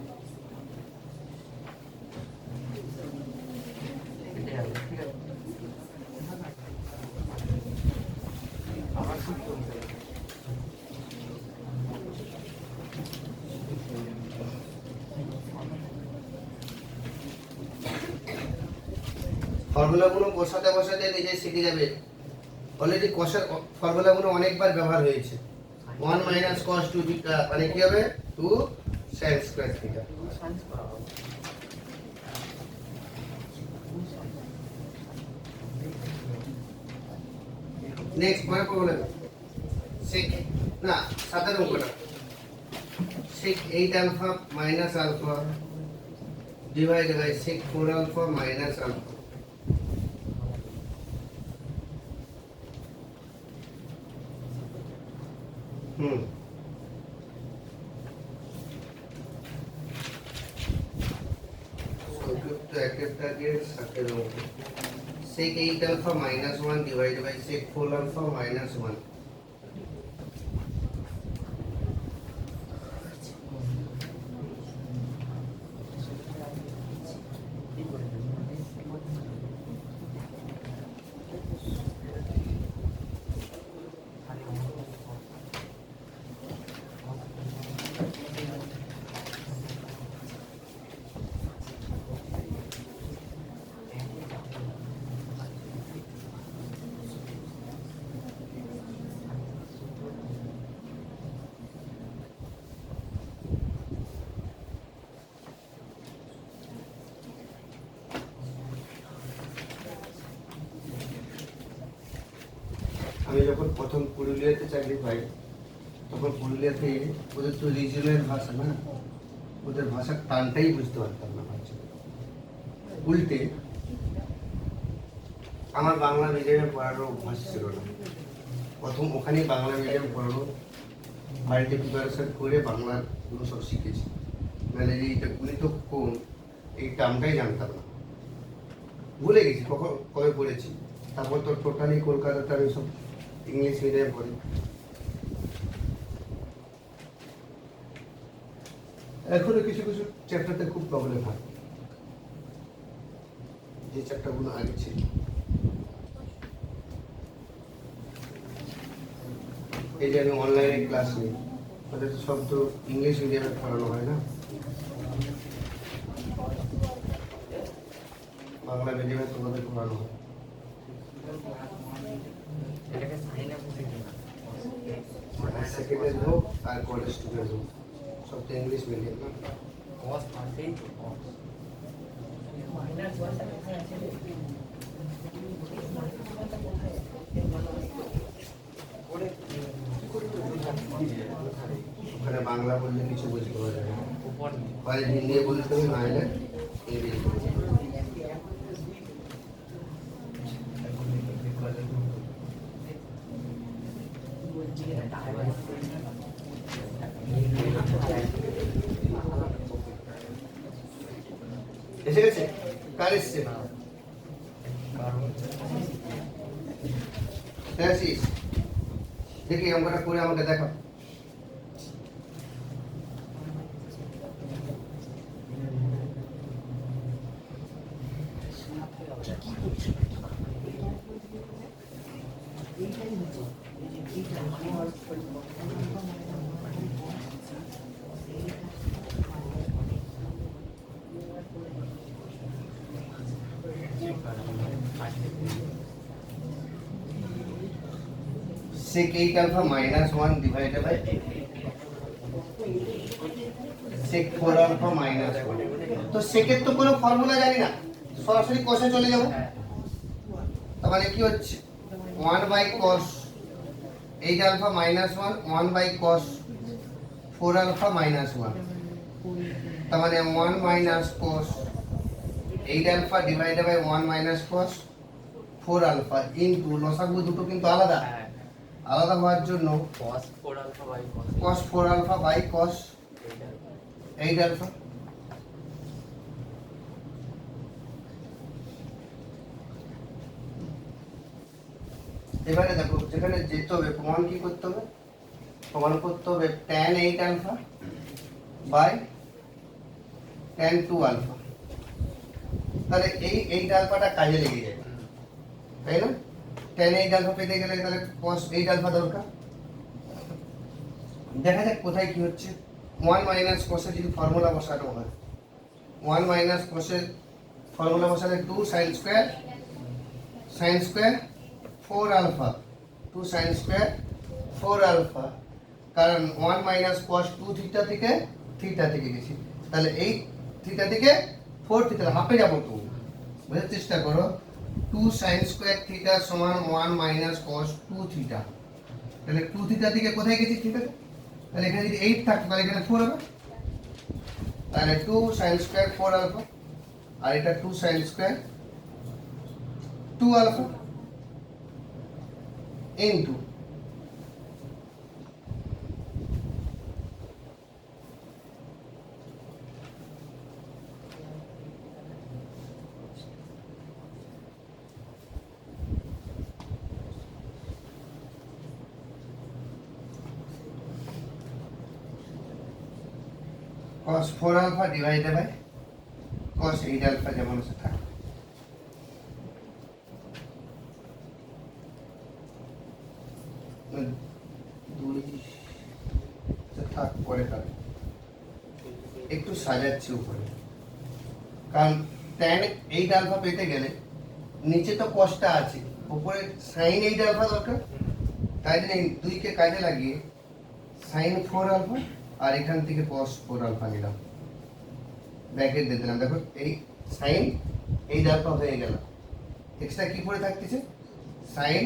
ফর্মুলাগুলো বসাতে বসাতে নিজে শিখে যাবে। অলরেডি কষার ফর্মুলাগুলো অনেকবার ব্যবহার হয়েছে 1 মাইনাস cos 2 থিটা মানে কি হবে 2 sin স্কয়ার থিটা। নেক্সট পরের প্রবলেম sec না সাধারণ অঙ্কটা sec 8 alpha minus alpha divided by sec 4 alpha minus alpha. সংযুক্ত একের দাগের সাথে অঙ্ক sec 8 alpha minus 1 divided by sec 4 alpha minus 1। আমি যখন প্রথম পুরুলিয়াতে চাকরি পাই তখন পুরুলিয়াতে ওদের তো রিজনাল ভাষা না ওদের ভাষার টানটাই বুঝতে পারতাম না ভাষা উল্টে আমার বাংলা মিডিয়ামে পড়ানোর অভ্যাস ছিল না প্রথম ওখানেই বাংলা মিডিয়াম পড়ানো বাড়িতে প্রিপারেশন করে বাংলাগুলো সব শিখেছি মানে এইটা গুণিত কোন এই টার্মটাই জানতাম না ভুলে গেছি কখন কবে পড়েছি। তারপর তো টোটালি কলকাতাতে আমি সব ইংলিশ মিডিয়াম পড়ি। এখনো কিছু কিছু চ্যাপ্টারতে খুব প্রবলেম হয় যে চ্যাপ্টারগুলো আগে ছিল। এই যে আমি অনলাইনে ক্লাস নিই, ওদের তো সব তো ইংলিশ মিডিয়ামে পড়ানো হয় না, বাংলা মিডিয়ামে তোমাদের পড়ানো হয়। এটাকে সাইনে বসে কিনা সেকেন্ডের হোক আর কলেজ স্টুডেন্ট হোক, সব তো ইংলিশ মিডিয়াম না। কস পাশেই তো কস ওখানে বাংলা বললে কিছু বুঝতে পারবে না, উপর নিয়ে হয় হিন্দি বলতে হবে, না হলে ইংলিশ বলতে হবে। এসে গেছে? কার এসছে? আসিস, দেখি অঙ্কটা করে আমাকে দেখো। sec 8 alpha minus 1 divided by sec 4 alpha minus 1। তো সেকের তো কোনো ফর্মুলা জানি না, সরাসরি cos এ চলে যাব। তার মানে কি হচ্ছে 1 by cos 8 alpha minus 1 1 by cos 4 alpha minus 1, তার মানে 1 minus cos 8 alpha divided by 1 minus cos 4 alpha into লসাগু দুটো কিন্তু আলাদা, আলাদা হওয়ার জন্য cos 4 alpha by cos 4 alpha by cos 8 alpha। এবারে দেখো যেখানে যেতে হবে প্রমাণ কি করতে হবে, প্রমাণ করতে হবে tan 8 alpha by tan 2 alpha। তাহলে এই 8 আলফাটা কাজে লেগে যাবে, তাই না? tan 8 alpha পেতে গেলে তাহলে cos 8 alpha দরকার। দেখা যাক কোথায় কি হচ্ছে। 1 মাইনাস cos এর যদি ফর্মুলা বসানো হয়, 1 মাইনাস cos এর ফর্মুলা বসালে 2 sin square 4 alpha 2 sin square 4 alpha, কারণ 1 মাইনাস cos 2 থিটা থেকে গেছি, তাহলে এই থিটা থেকে 4 থিটা হাফে যাব। তো বোঝার চেষ্টা করো, 2 sin স্কয়ার থিটা সমান 1 মাইনাস cos 2 থিটা, তাহলে 2 থিটা থেকে কোথায় গেছি থিটা, তাহলে এখানে যদি 8 থাকতো তাহলে এখানে 4 হবে, তাহলে 2 sin স্কয়ার 4 আলফা আর এটা 2 sin square 2 alpha into cos 4 alpha divided by cos 8 alpha যেমন আছে থাকে। থাক পরে কার একটু সাজাচ্ছি উপরে, কারণ tan 8 alpha পেতে গেলে নিচে তো cosটা আছে, উপরে sin 8 alpha দরকার, তাই জন্য এই দুইকে কাজে লাগিয়ে sin 4 alpha আর এখান থেকে cos 4 alpha নিলাম, ব্র্যাকেট দিয়ে দিলাম। দেখো এই sin 8 alpha হয়ে গেল, এক্সট্রা কি পড়ে থাকতেছে sin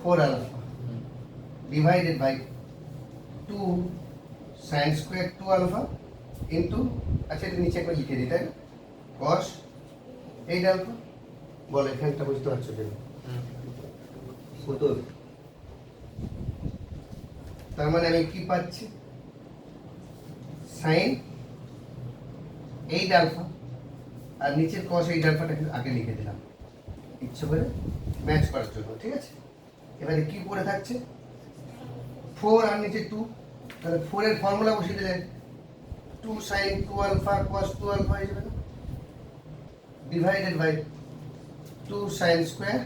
4 alpha divided by 2 sin square 2 alpha into, আচ্ছা এটা নিচে একবার লিখে দিই, তাই না? cos 8 alpha। বল এখানটা বুঝতে পারছো কেন? কত? তার মানে আমি কি পাচ্ছি sin 8 alpha আর নিচের cos 8 alphaটা আগে লিখে দিলাম ইচ্ছে করে ম্যাচ করার জন্য, ঠিক আছে? এবারে কি পড়ে থাকছে 4 আর নিচে 2, তাহলে 4 এর ফর্মুলা বসিয়ে দিলে 2 sin 2 alpha cos 2 alpha হয়ে যাবে, divided by 2 sin square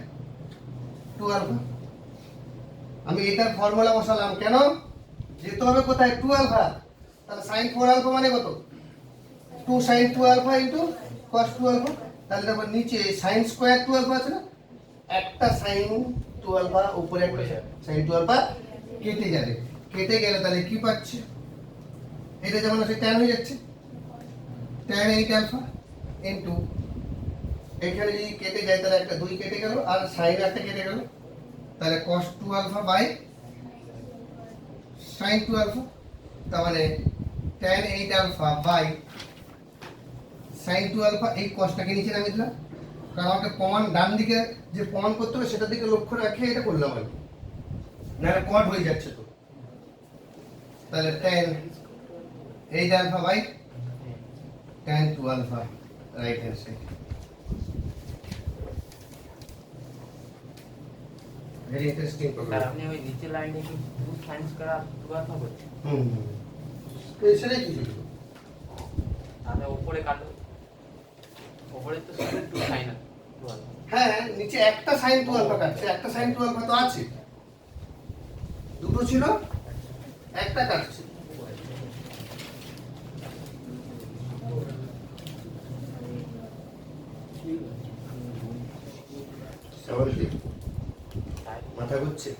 2 alpha আমি এটার ফর্মুলা বসালাম কেন, যেতে হবে কোথায় 2 আলফা, তাহলে sin 4 আলফা মানে কত 2 sin 2 alpha into cos 2 alpha. তাহলে দেখো নিচে sin স্কয়ার 2 আলফা আছে না, একটা sin 2 আলফা উপরে একটা sin 2 আলফা কেটে যাবে, কেটে গেলে তাহলে কি পাচ্ছি, এটা যেমন আছে tan হয়ে যাচ্ছে tan 8 আলফা ইনটু এখানে যদি কেটে যায় তাহলে একটা 2 কেটে গেল আর sin একটা কেটে গেল, তাহলে cos 2 alpha by sin 2 alpha, তার মানে tan 8 alpha by sin 2 alpha. এই cosটাকে নিচে নামিয়ে দিলাম, কারণ আমাকে প্রমাণ ডান দিকে যে প্রমাণ করতে হবে সেটার দিকে লক্ষ্য রাখে এটা করলাম আমি, নাহলে কট হয়ে যাচ্ছে তো। তাহলে tan 8 alpha by tan 2 alpha right hand side. Very interesting sir problem. আপনি ওই নিচের লাইনে কি 2 sin স্কয়ার 2 আলফা করছেন? সেটাই কি ছিল? তাহলে উপরে কাটো, উপরে তো শুধু 2 sin 2 আলফা। হ্যাঁ নিচে একটা sin 2 আলফা কাটছে, একটা sin 2 আলফা তো আছে, দুটো ছিল একটা কাটছে। স্বাভাবিক মাথা ঘুরছে।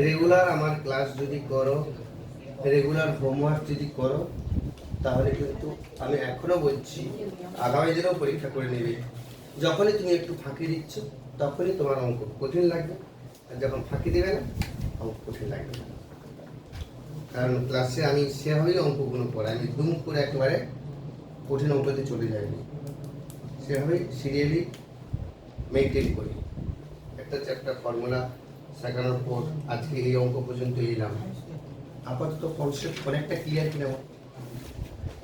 রেগুলার আমার ক্লাস যদি করো, রেগুলার হোমওয়ার্ক যদি করো, তাহলে কিন্তু আমি এখনো বলছি আগামী দিনেও পরীক্ষা করে নেবে। যখনই তুমি একটু ফাঁকি দিচ্ছ তখনই তোমার অঙ্ক কঠিন লাগবে, আর যখন ফাঁকি দেবে না অঙ্ক কঠিন লাগবে না। কারণ ক্লাসে আমি সেভাবেই অঙ্কগুলো পড়াই, আমি দুম করে একেবারে কঠিন অঙ্কতে চলে যাইনি, সেভাবেই সিরিয়ালি মেনটেন করি। একটা চ্যাপ্টার ফর্মুলা শেখানোর পর আজকে এই অঙ্ক পর্যন্ত এলাম, আপাতত কনসেপ্ট অনেকটা ক্লিয়ার কিনা।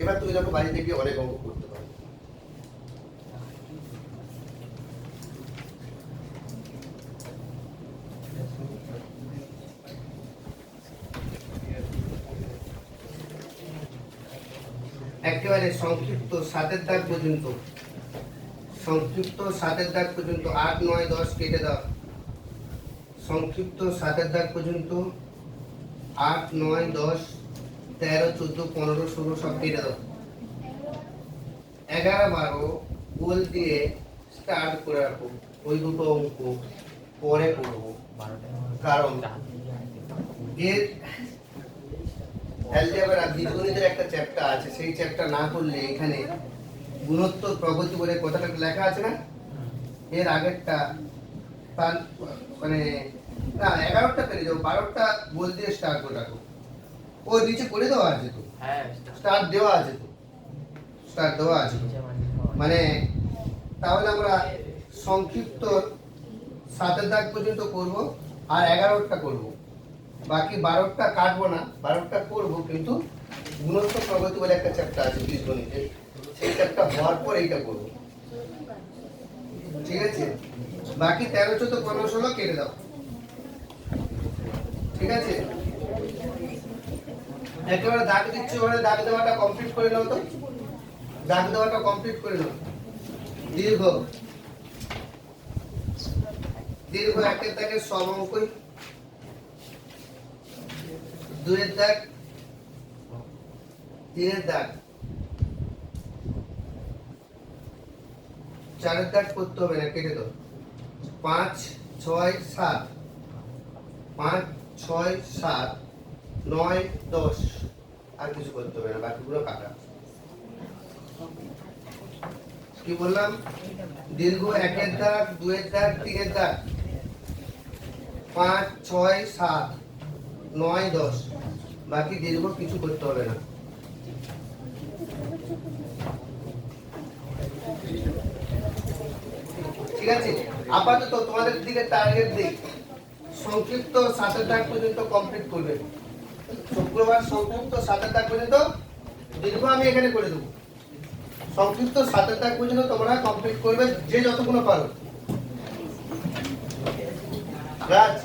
এবার তুমি যখন বাড়িতে গিয়ে অনেক অঙ্ক করতে পারো। একেবারে সংক্ষিপ্ত 7 দাগ পর্যন্ত, সংক্ষিপ্ত 7 দাগ পর্যন্ত 8, 9, 10 কেটে দাও। সংক্ষিপ্ত 7 দাগ পর্যন্ত 8, 9, 10, 13, 14, 15, 16 সব কেটে দাও। 11, 12 গোল দিয়ে স্টার্ট করে রাখো, ওই দুটো অঙ্ক পরে করবো। কারণ এর অ্যালজেব্রা বীজগণিতের একটা চ্যাপ্টার আছে, সেই চ্যাপ্টার না করলে এখানে গুণোত্তর প্রগতি বলে কথাটা লেখা আছে না, এর আগেরটা তার মানে না 11টা পেরে যাও, 12টা গোল দিয়ে স্টার্ট করে রাখো। ও নিচে করে দেওয়া আছে তো, হ্যাঁ স্টার্ট দেওয়া আছে তো, স্টার্ট দেওয়া আছে তো। মানে তাহলে আমরা সংক্ষিপ্ত 7 দাগ পর্যন্ত করব আর 11টা করব, বাকি 12টা কাটবো না, 12টা করব। কিন্তু গুণোত্তর প্রগতি বলে একটা চ্যাপ্টার আছে বীজগণিতে, সেই চ্যাপ্টার হওয়ার পর এইটা করব, ঠিক আছে? বাকি 13, 14, 15, 16 কেটে দাও, ঠিক আছে? একেবারে দাগ দিচ্ছি, ওখানে দাগ দেওয়াটা কমপ্লিট করে নাও তো, দাগ দেওয়াটা কমপ্লিট করে নাও। দীর্ঘ দীর্ঘ 1 দাগের সব অঙ্কই, 2 দাগ, 3 দাগ, 4 দাগ করতে হবে না, কেটে দাও। 5, 6, 7, 5, 6, 7, 9, 10 আর কিছু করতে হবে না, বাকিগুলো কাটা। কি বললাম? দীর্ঘ 1 দাগ, 2 দাগ, 3 দাগ, 5, 6, 7, 9, 10 বাকি দীর্ঘ কিছু করতে হবে না। ঠিক আছে? আপাতত তোমাদের দিকে টার্গেট দিই, সংক্ষিপ্ত 7 দাগ পর্যন্ত কমপ্লিট করবে। শুক্রবার সংক্ষিপ্ত 7 দাগ পর্যন্ত, দীর্ঘ আমি এখানে করে দেবো। সংক্ষিপ্ত 7 দাগ পর্যন্ত তোমরা কমপ্লিট করবে, যে যতগুলো পারো। রাজ